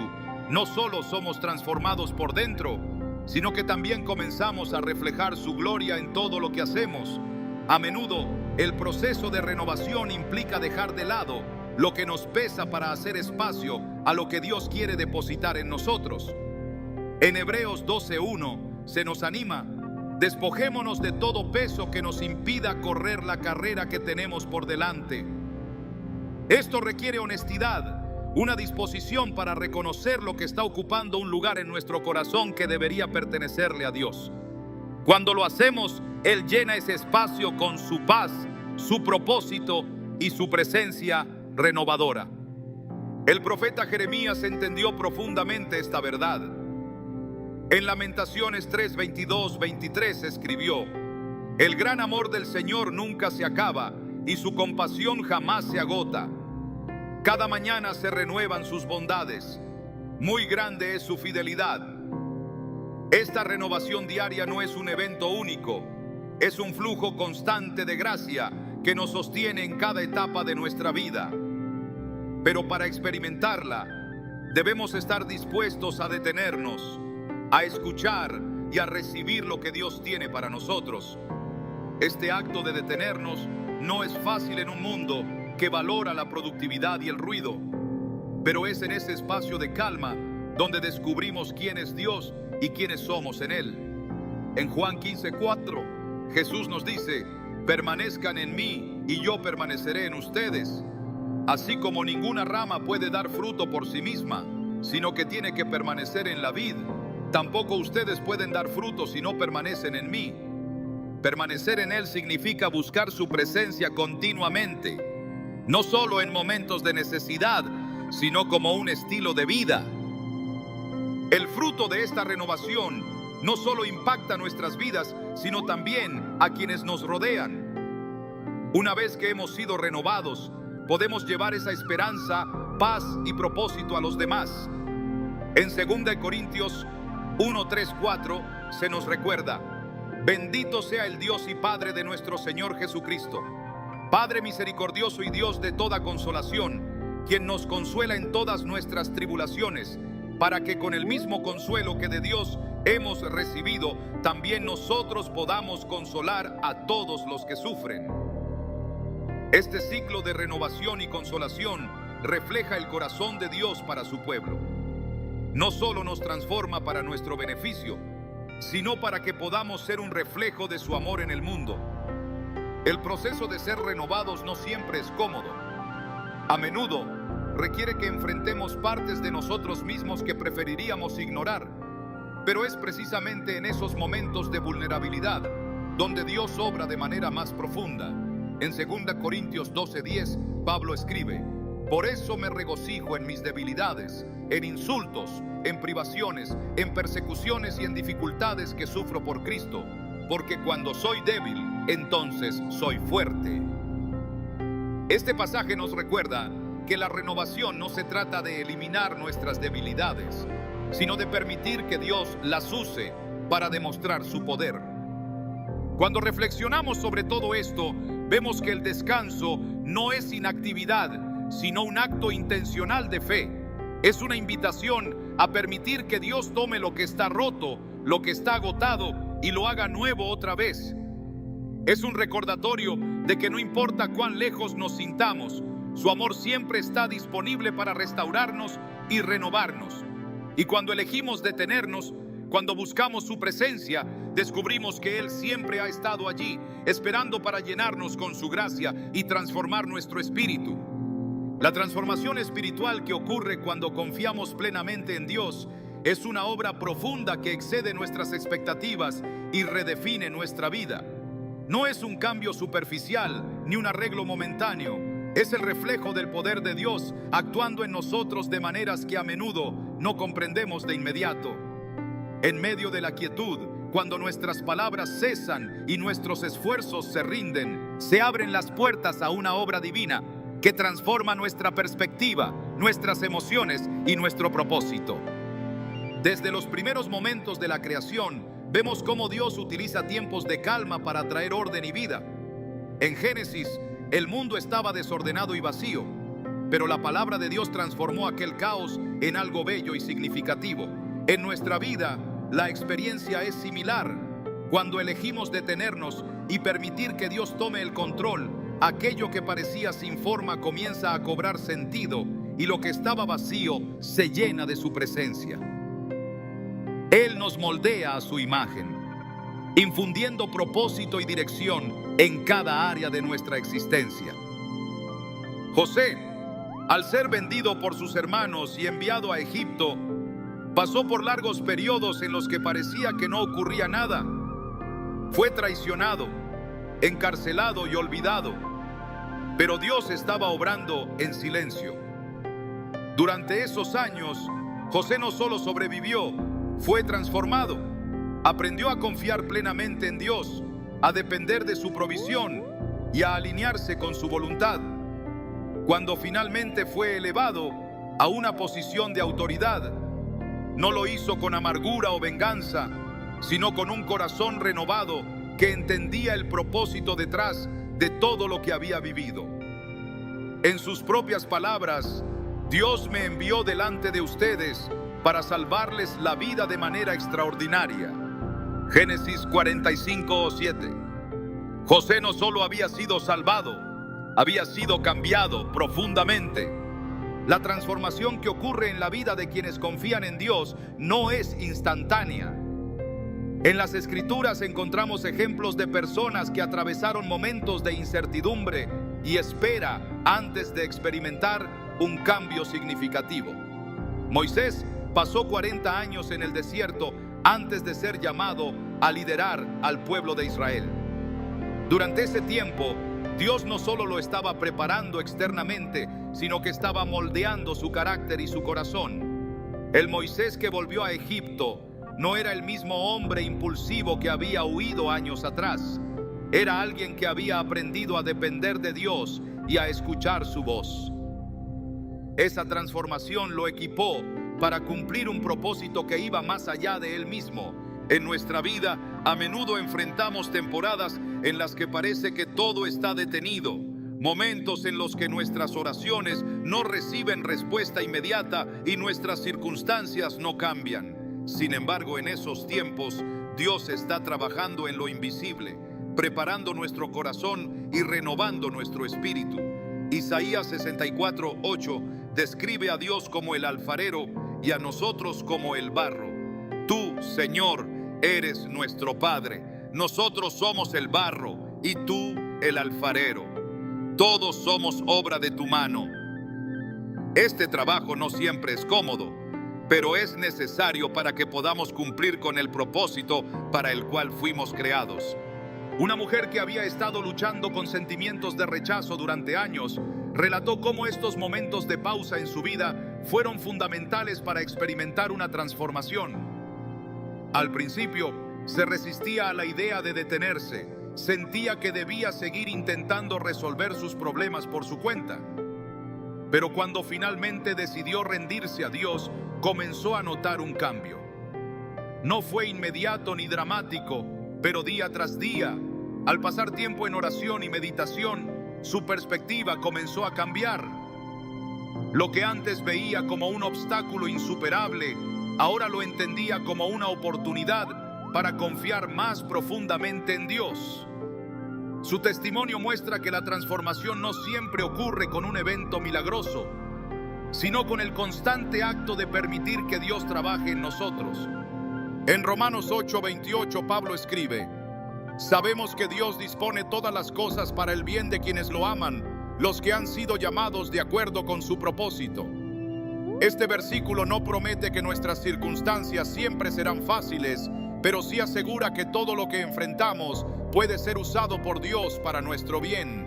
no solo somos transformados por dentro, sino que también comenzamos a reflejar su gloria en todo lo que hacemos. A menudo, el proceso de renovación implica dejar de lado lo que nos pesa para hacer espacio a lo que Dios quiere depositar en nosotros. En Hebreos 12:1 se nos anima: despojémonos de todo peso que nos impida correr la carrera que tenemos por delante. Esto requiere honestidad, una disposición para reconocer lo que está ocupando un lugar en nuestro corazón que debería pertenecerle a Dios. Cuando lo hacemos, Él llena ese espacio con su paz, su propósito y su presencia renovadora. El profeta Jeremías entendió profundamente esta verdad. En Lamentaciones 3:22-23 escribió: el gran amor del Señor nunca se acaba y su compasión jamás se agota. Cada mañana se renuevan sus bondades, muy grande es su fidelidad. Esta renovación diaria no es un evento único, es un flujo constante de gracia que nos sostiene en cada etapa de nuestra vida. Pero para experimentarla, debemos estar dispuestos a detenernos, a escuchar y a recibir lo que Dios tiene para nosotros. Este acto de detenernos no es fácil en un mundo que valora la productividad y el ruido, pero es en ese espacio de calma donde descubrimos quién es Dios y quiénes somos en Él. En Juan 15:4, Jesús nos dice: permanezcan en mí y yo permaneceré en ustedes. Así como ninguna rama puede dar fruto por sí misma, sino que tiene que permanecer en la vid, tampoco ustedes pueden dar fruto si no permanecen en mí. Permanecer en Él significa buscar su presencia continuamente, no solo en momentos de necesidad, sino como un estilo de vida. El fruto de esta renovación no solo impacta nuestras vidas, sino también a quienes nos rodean. Una vez que hemos sido renovados, podemos llevar esa esperanza, paz y propósito a los demás. En 2 Corintios 1, 3, 4 se nos recuerda: bendito sea el Dios y Padre de nuestro Señor Jesucristo, Padre misericordioso y Dios de toda consolación, quien nos consuela en todas nuestras tribulaciones, para que con el mismo consuelo que de Dios hemos recibido, también nosotros podamos consolar a todos los que sufren. Este ciclo de renovación y consolación refleja el corazón de Dios para su pueblo. No solo nos transforma para nuestro beneficio, sino para que podamos ser un reflejo de su amor en el mundo. El proceso de ser renovados no siempre es cómodo. A menudo requiere que enfrentemos partes de nosotros mismos que preferiríamos ignorar, pero es precisamente en esos momentos de vulnerabilidad donde Dios obra de manera más profunda. En 2 Corintios 12:10, Pablo escribe: por eso me regocijo en mis debilidades, en insultos, en privaciones, en persecuciones y en dificultades que sufro por Cristo, porque cuando soy débil, entonces soy fuerte. Este pasaje nos recuerda que la renovación no se trata de eliminar nuestras debilidades, sino de permitir que Dios las use para demostrar su poder. Cuando reflexionamos sobre todo esto, vemos que el descanso no es inactividad, sino un acto intencional de fe. Es una invitación a permitir que Dios tome lo que está roto, lo que está agotado, y lo haga nuevo otra vez. Es un recordatorio de que no importa cuán lejos nos sintamos, su amor siempre está disponible para restaurarnos y renovarnos. Y cuando elegimos detenernos, cuando buscamos su presencia, descubrimos que Él siempre ha estado allí, esperando para llenarnos con su gracia y transformar nuestro espíritu. La transformación espiritual que ocurre cuando confiamos plenamente en Dios es una obra profunda que excede nuestras expectativas y redefine nuestra vida. No es un cambio superficial ni un arreglo momentáneo. Es el reflejo del poder de Dios actuando en nosotros de maneras que a menudo no comprendemos de inmediato. En medio de la quietud, cuando nuestras palabras cesan y nuestros esfuerzos se rinden, se abren las puertas a una obra divina que transforma nuestra perspectiva, nuestras emociones y nuestro propósito. Desde los primeros momentos de la creación, vemos cómo Dios utiliza tiempos de calma para traer orden y vida. En Génesis, el mundo estaba desordenado y vacío, pero la palabra de Dios transformó aquel caos en algo bello y significativo. En nuestra vida, la experiencia es similar. Cuando elegimos detenernos y permitir que Dios tome el control, aquello que parecía sin forma comienza a cobrar sentido y lo que estaba vacío se llena de su presencia. Él nos moldea a su imagen, infundiendo propósito y dirección en cada área de nuestra existencia. José, al ser vendido por sus hermanos y enviado a Egipto, pasó por largos periodos en los que parecía que no ocurría nada. Fue traicionado, encarcelado y olvidado, pero Dios estaba obrando en silencio. Durante esos años, José no solo sobrevivió, fue transformado. Aprendió a confiar plenamente en Dios, a depender de su provisión y a alinearse con su voluntad. Cuando finalmente fue elevado a una posición de autoridad, no lo hizo con amargura o venganza, sino con un corazón renovado que entendía el propósito detrás de todo lo que había vivido. En sus propias palabras, Dios me envió delante de ustedes para salvarles la vida de manera extraordinaria. Génesis 45:7. José no solo había sido salvado, había sido cambiado profundamente. La transformación que ocurre en la vida de quienes confían en Dios no es instantánea. En las Escrituras encontramos ejemplos de personas que atravesaron momentos de incertidumbre y espera antes de experimentar un cambio significativo. Moisés pasó 40 años en el desierto antes de ser llamado a liderar al pueblo de Israel. Durante ese tiempo, Dios no solo lo estaba preparando externamente, sino que estaba moldeando su carácter y su corazón. El Moisés que volvió a Egipto no era el mismo hombre impulsivo que había huido años atrás. Era alguien que había aprendido a depender de Dios y a escuchar su voz. Esa transformación lo equipó para cumplir un propósito que iba más allá de él mismo. En nuestra vida, a menudo enfrentamos temporadas en las que parece que todo está detenido, momentos en los que nuestras oraciones no reciben respuesta inmediata y nuestras circunstancias no cambian. Sin embargo, en esos tiempos, Dios está trabajando en lo invisible, preparando nuestro corazón y renovando nuestro espíritu. Isaías 64:8 describe a Dios como el alfarero y a nosotros como el barro. Tú, Señor, eres nuestro Padre. Nosotros somos el barro y tú el alfarero. Todos somos obra de tu mano. Este trabajo no siempre es cómodo, pero es necesario para que podamos cumplir con el propósito para el cual fuimos creados. Una mujer que había estado luchando con sentimientos de rechazo durante años, relató cómo estos momentos de pausa en su vida fueron fundamentales para experimentar una transformación. Al principio, se resistía a la idea de detenerse, sentía que debía seguir intentando resolver sus problemas por su cuenta. Pero cuando finalmente decidió rendirse a Dios, comenzó a notar un cambio. No fue inmediato ni dramático, pero día tras día, al pasar tiempo en oración y meditación, su perspectiva comenzó a cambiar. Lo que antes veía como un obstáculo insuperable, ahora lo entendía como una oportunidad para confiar más profundamente en Dios. Su testimonio muestra que la transformación no siempre ocurre con un evento milagroso, sino con el constante acto de permitir que Dios trabaje en nosotros. En Romanos 8:28, Pablo escribe: sabemos que Dios dispone todas las cosas para el bien de quienes lo aman, los que han sido llamados de acuerdo con su propósito. Este versículo no promete que nuestras circunstancias siempre serán fáciles, pero sí asegura que todo lo que enfrentamos puede ser usado por Dios para nuestro bien.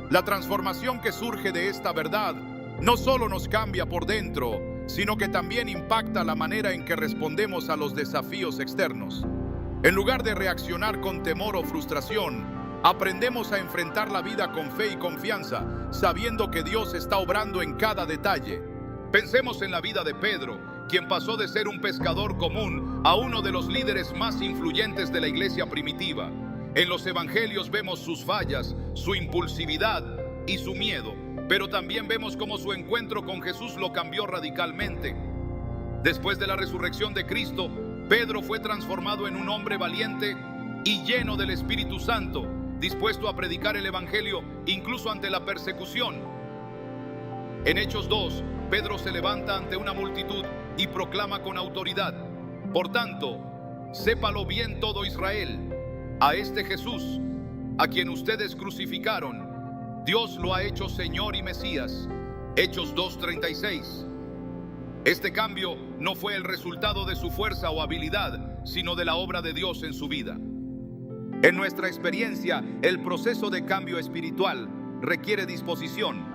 La transformación que surge de esta verdad no solo nos cambia por dentro, sino que también impacta la manera en que respondemos a los desafíos externos. En lugar de reaccionar con temor o frustración, aprendemos a enfrentar la vida con fe y confianza, sabiendo que Dios está obrando en cada detalle. Pensemos en la vida de Pedro, quien pasó de ser un pescador común a uno de los líderes más influyentes de la iglesia primitiva. En los evangelios vemos sus fallas, su impulsividad y su miedo, pero también vemos cómo su encuentro con Jesús lo cambió radicalmente. Después de la resurrección de Cristo, Pedro fue transformado en un hombre valiente y lleno del Espíritu Santo, dispuesto a predicar el evangelio incluso ante la persecución. En Hechos 2, Pedro se levanta ante una multitud y proclama con autoridad: por tanto, sépalo bien todo Israel, a este Jesús, a quien ustedes crucificaron, Dios lo ha hecho Señor y Mesías. Hechos 2:36. Este cambio no fue el resultado de su fuerza o habilidad, sino de la obra de Dios en su vida. En nuestra experiencia, el proceso de cambio espiritual requiere disposición.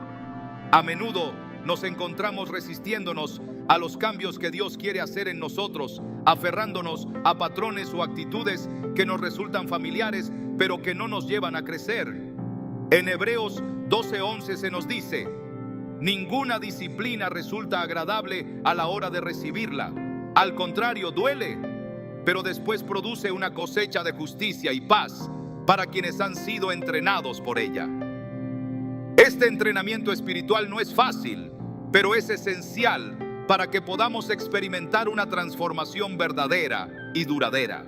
A menudo nos encontramos resistiéndonos a los cambios que Dios quiere hacer en nosotros, aferrándonos a patrones o actitudes que nos resultan familiares, pero que no nos llevan a crecer. En Hebreos 12:11 se nos dice: ninguna disciplina resulta agradable a la hora de recibirla. Al contrario, duele, pero después produce una cosecha de justicia y paz para quienes han sido entrenados por ella. Este entrenamiento espiritual no es fácil, pero es esencial para que podamos experimentar una transformación verdadera y duradera.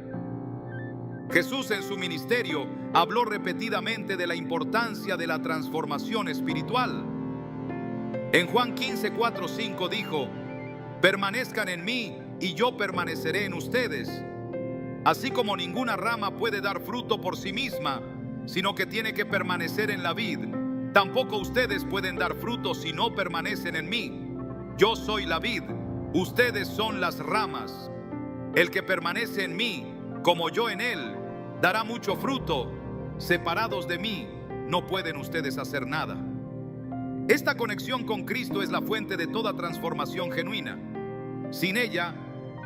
Jesús en su ministerio habló repetidamente de la importancia de la transformación espiritual. En Juan 15:4-5 dijo: permanezcan en mí y yo permaneceré en ustedes. Así como ninguna rama puede dar fruto por sí misma, sino que tiene que permanecer en la vid, tampoco ustedes pueden dar fruto si no permanecen en mí. Yo soy la vid, ustedes son las ramas. El que permanece en mí, como yo en él, dará mucho fruto, separados de mí, no pueden ustedes hacer nada. Esta conexión con Cristo es la fuente de toda transformación genuina. Sin ella,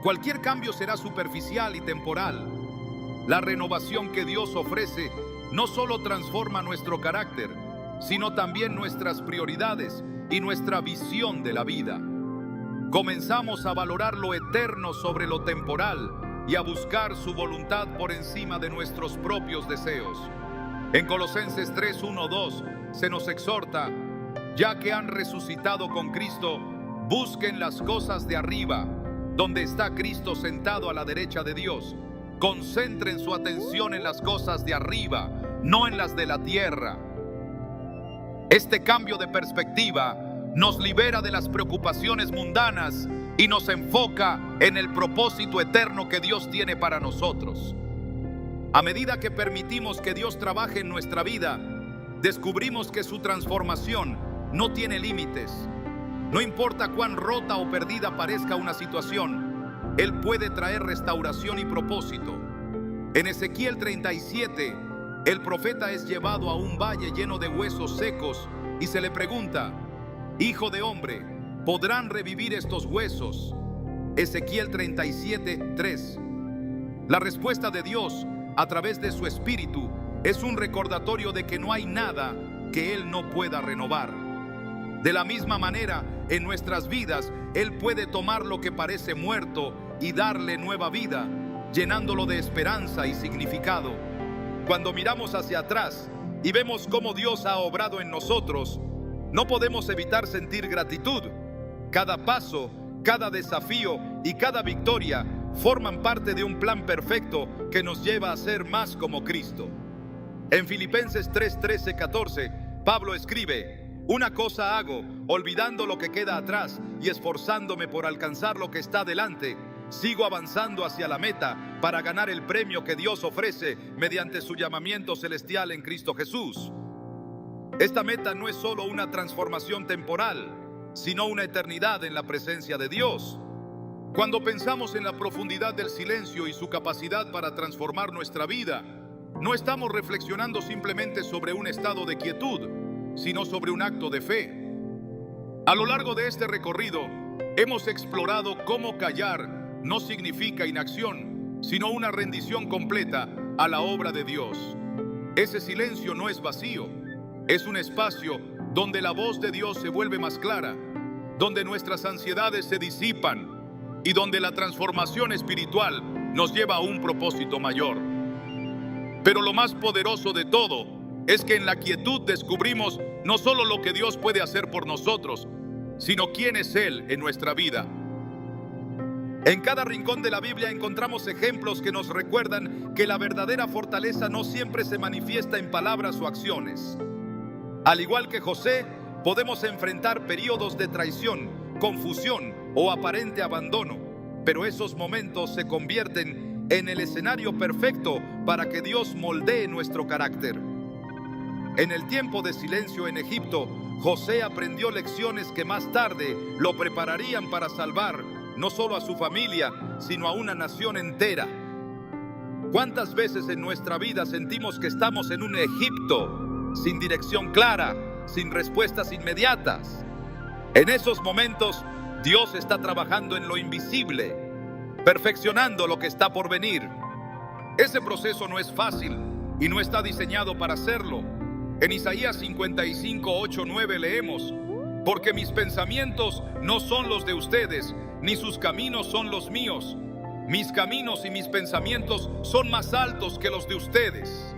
cualquier cambio será superficial y temporal. La renovación que Dios ofrece no solo transforma nuestro carácter, sino también nuestras prioridades y nuestra visión de la vida. Comenzamos a valorar lo eterno sobre lo temporal y a buscar su voluntad por encima de nuestros propios deseos. En Colosenses 3, 1, 2 se nos exhorta: ya que han resucitado con Cristo, busquen las cosas de arriba, donde está Cristo sentado a la derecha de Dios. Concentren su atención en las cosas de arriba, no en las de la tierra. Este cambio de perspectiva nos libera de las preocupaciones mundanas y nos enfoca en el propósito eterno que Dios tiene para nosotros. A medida que permitimos que Dios trabaje en nuestra vida, descubrimos que su transformación no tiene límites. No importa cuán rota o perdida parezca una situación, Él puede traer restauración y propósito. En Ezequiel 37, el profeta es llevado a un valle lleno de huesos secos y se le pregunta: Hijo de hombre, ¿podrán revivir estos huesos? Ezequiel 37, 3. La respuesta de Dios a través de su Espíritu es un recordatorio de que no hay nada que Él no pueda renovar. De la misma manera, en nuestras vidas, Él puede tomar lo que parece muerto y darle nueva vida, llenándolo de esperanza y significado. Cuando miramos hacia atrás y vemos cómo Dios ha obrado en nosotros, no podemos evitar sentir gratitud. Cada paso, cada desafío y cada victoria forman parte de un plan perfecto que nos lleva a ser más como Cristo. En Filipenses 3, 13, 14, Pablo escribe: una cosa hago, olvidando lo que queda atrás y esforzándome por alcanzar lo que está delante, sigo avanzando hacia la meta para ganar el premio que Dios ofrece mediante su llamamiento celestial en Cristo Jesús. Esta meta no es solo una transformación temporal, sino una eternidad en la presencia de Dios. Cuando pensamos en la profundidad del silencio y su capacidad para transformar nuestra vida, no estamos reflexionando simplemente sobre un estado de quietud, sino sobre un acto de fe. A lo largo de este recorrido, hemos explorado cómo callar no significa inacción, sino una rendición completa a la obra de Dios. Ese silencio no es vacío, es un espacio donde la voz de Dios se vuelve más clara, donde nuestras ansiedades se disipan y donde la transformación espiritual nos lleva a un propósito mayor. Pero lo más poderoso de todo es que en la quietud descubrimos no solo lo que Dios puede hacer por nosotros, sino quién es Él en nuestra vida. En cada rincón de la Biblia encontramos ejemplos que nos recuerdan que la verdadera fortaleza no siempre se manifiesta en palabras o acciones. Al igual que José, podemos enfrentar periodos de traición, confusión o aparente abandono, pero esos momentos se convierten en el escenario perfecto para que Dios moldee nuestro carácter. En el tiempo de silencio en Egipto, José aprendió lecciones que más tarde lo prepararían para salvar no solo a su familia, sino a una nación entera. ¿Cuántas veces en nuestra vida sentimos que estamos en un Egipto sin dirección clara, sin respuestas inmediatas? En esos momentos, Dios está trabajando en lo invisible, perfeccionando lo que está por venir. Ese proceso no es fácil y no está diseñado para hacerlo. En Isaías 55, 8, 9 leemos: porque mis pensamientos no son los de ustedes, ni sus caminos son los míos. Mis caminos y mis pensamientos son más altos que los de ustedes.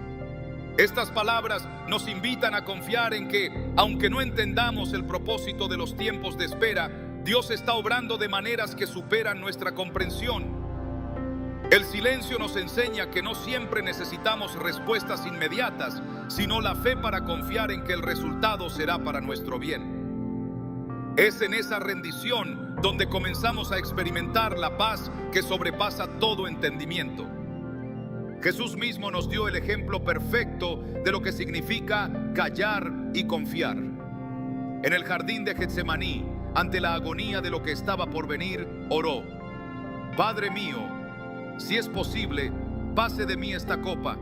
Estas palabras nos invitan a confiar en que, aunque no entendamos el propósito de los tiempos de espera, Dios está obrando de maneras que superan nuestra comprensión. El silencio nos enseña que no siempre necesitamos respuestas inmediatas, sino la fe para confiar en que el resultado será para nuestro bien. Es en esa rendición donde comenzamos a experimentar la paz que sobrepasa todo entendimiento. Jesús mismo nos dio el ejemplo perfecto de lo que significa callar y confiar. En el jardín de Getsemaní, ante la agonía de lo que estaba por venir, oró: Padre mío, si es posible, pase de mí esta copa,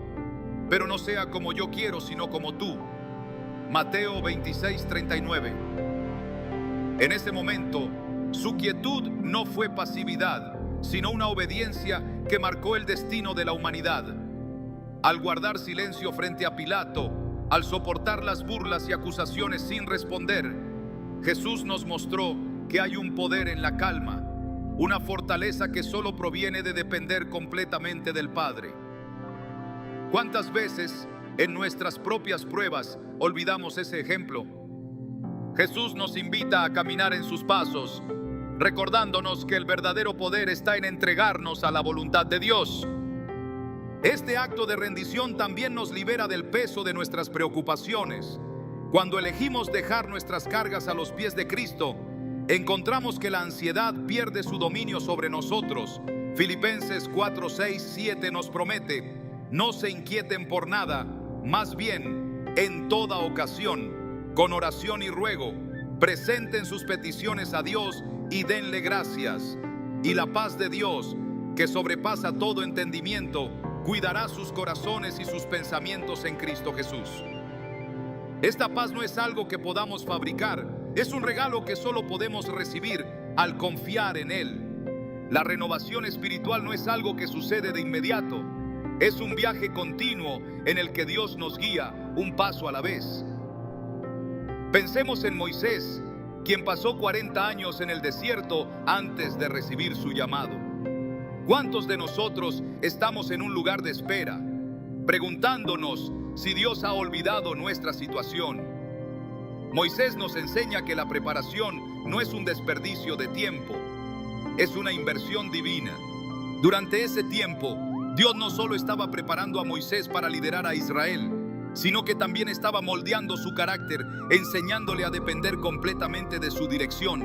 pero no sea como yo quiero, sino como tú. Mateo 26:39. En ese momento, su quietud no fue pasividad, sino una obediencia que marcó el destino de la humanidad. Al guardar silencio frente a Pilato, al soportar las burlas y acusaciones sin responder, Jesús nos mostró que hay un poder en la calma, una fortaleza que solo proviene de depender completamente del Padre. ¿Cuántas veces en nuestras propias pruebas olvidamos ese ejemplo? Jesús nos invita a caminar en sus pasos, recordándonos que el verdadero poder está en entregarnos a la voluntad de Dios. Este acto de rendición también nos libera del peso de nuestras preocupaciones. Cuando elegimos dejar nuestras cargas a los pies de Cristo, encontramos que la ansiedad pierde su dominio sobre nosotros. Filipenses 4:6-7 nos promete: no se inquieten por nada, más bien, en toda ocasión, con oración y ruego, presenten sus peticiones a Dios y denle gracias. Y la paz de Dios, que sobrepasa todo entendimiento, cuidará sus corazones y sus pensamientos en Cristo Jesús. Esta paz no es algo que podamos fabricar, es un regalo que solo podemos recibir al confiar en Él. La renovación espiritual no es algo que sucede de inmediato, es un viaje continuo en el que Dios nos guía un paso a la vez. Pensemos en Moisés, quien pasó 40 años en el desierto antes de recibir su llamado. ¿Cuántos de nosotros estamos en un lugar de espera, preguntándonos si Dios ha olvidado nuestra situación? Moisés nos enseña que la preparación no es un desperdicio de tiempo, es una inversión divina. Durante ese tiempo, Dios no solo estaba preparando a Moisés para liderar a Israel, sino que también estaba moldeando su carácter, enseñándole a depender completamente de su dirección.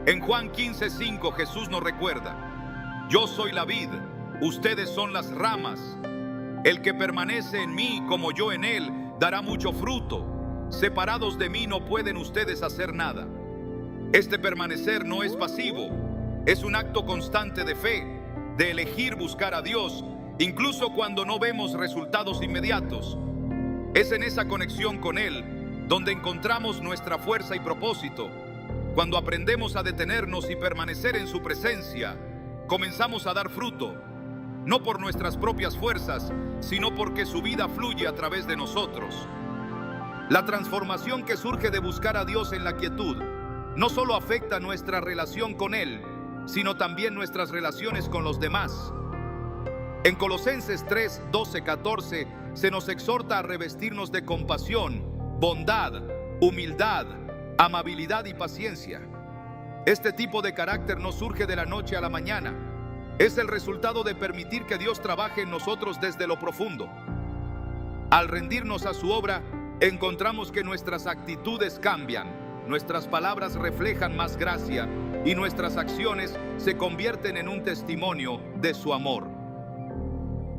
En Juan 15:5 Jesús nos recuerda: yo soy la vid, ustedes son las ramas. El que permanece en mí como yo en él, dará mucho fruto. Separados de mí no pueden ustedes hacer nada. Este permanecer no es pasivo, es un acto constante de fe, de elegir buscar a Dios, incluso cuando no vemos resultados inmediatos. Es en esa conexión con Él donde encontramos nuestra fuerza y propósito. Cuando aprendemos a detenernos y permanecer en su presencia, comenzamos a dar fruto, no por nuestras propias fuerzas, sino porque su vida fluye a través de nosotros. La transformación que surge de buscar a Dios en la quietud no solo afecta nuestra relación con Él, sino también nuestras relaciones con los demás. En Colosenses 3:12-14 se nos exhorta a revestirnos de compasión, bondad, humildad, amabilidad y paciencia. Este tipo de carácter no surge de la noche a la mañana. Es el resultado de permitir que Dios trabaje en nosotros desde lo profundo. Al rendirnos a su obra, encontramos que nuestras actitudes cambian, nuestras palabras reflejan más gracia y nuestras acciones se convierten en un testimonio de su amor.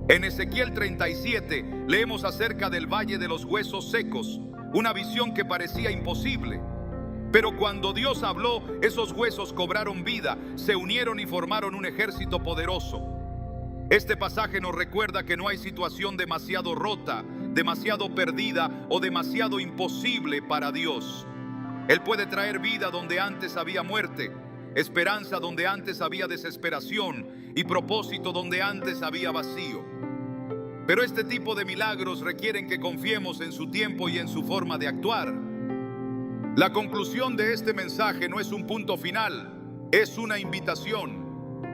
En Ezequiel 37 leemos acerca del valle de los huesos secos, una visión que parecía imposible. Pero cuando Dios habló, esos huesos cobraron vida, se unieron y formaron un ejército poderoso. Este pasaje nos recuerda que no hay situación demasiado rota, demasiado perdida o demasiado imposible para Dios. Él puede traer vida donde antes había muerte, esperanza donde antes había desesperación y propósito donde antes había vacío. Pero este tipo de milagros requieren que confiemos en su tiempo y en su forma de actuar. La conclusión de este mensaje no es un punto final, es una invitación.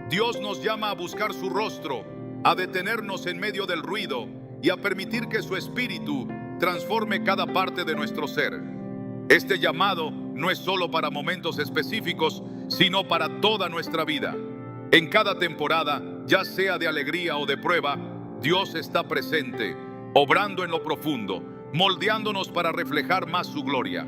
Dios nos llama a buscar su rostro, a detenernos en medio del ruido y a permitir que su espíritu transforme cada parte de nuestro ser. Este llamado no es solo para momentos específicos, sino para toda nuestra vida. En cada temporada, ya sea de alegría o de prueba, Dios está presente, obrando en lo profundo, moldeándonos para reflejar más su gloria.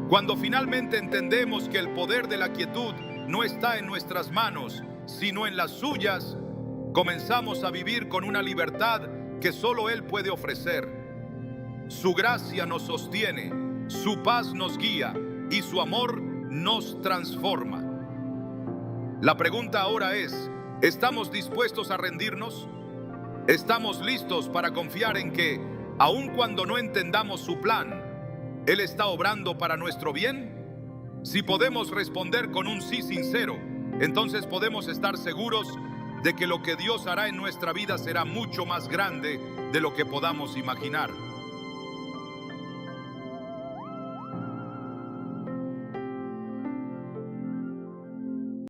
Cuando finalmente entendemos que el poder de la quietud no está en nuestras manos, sino en las suyas, comenzamos a vivir con una libertad que solo Él puede ofrecer. Su gracia nos sostiene, su paz nos guía y su amor nos transforma. La pregunta ahora es, ¿estamos dispuestos a rendirnos? Estamos listos para confiar en que, aun cuando no entendamos su plan, Él está obrando para nuestro bien. Si podemos responder con un sí sincero, entonces podemos estar seguros de que lo que Dios hará en nuestra vida será mucho más grande de lo que podamos imaginar.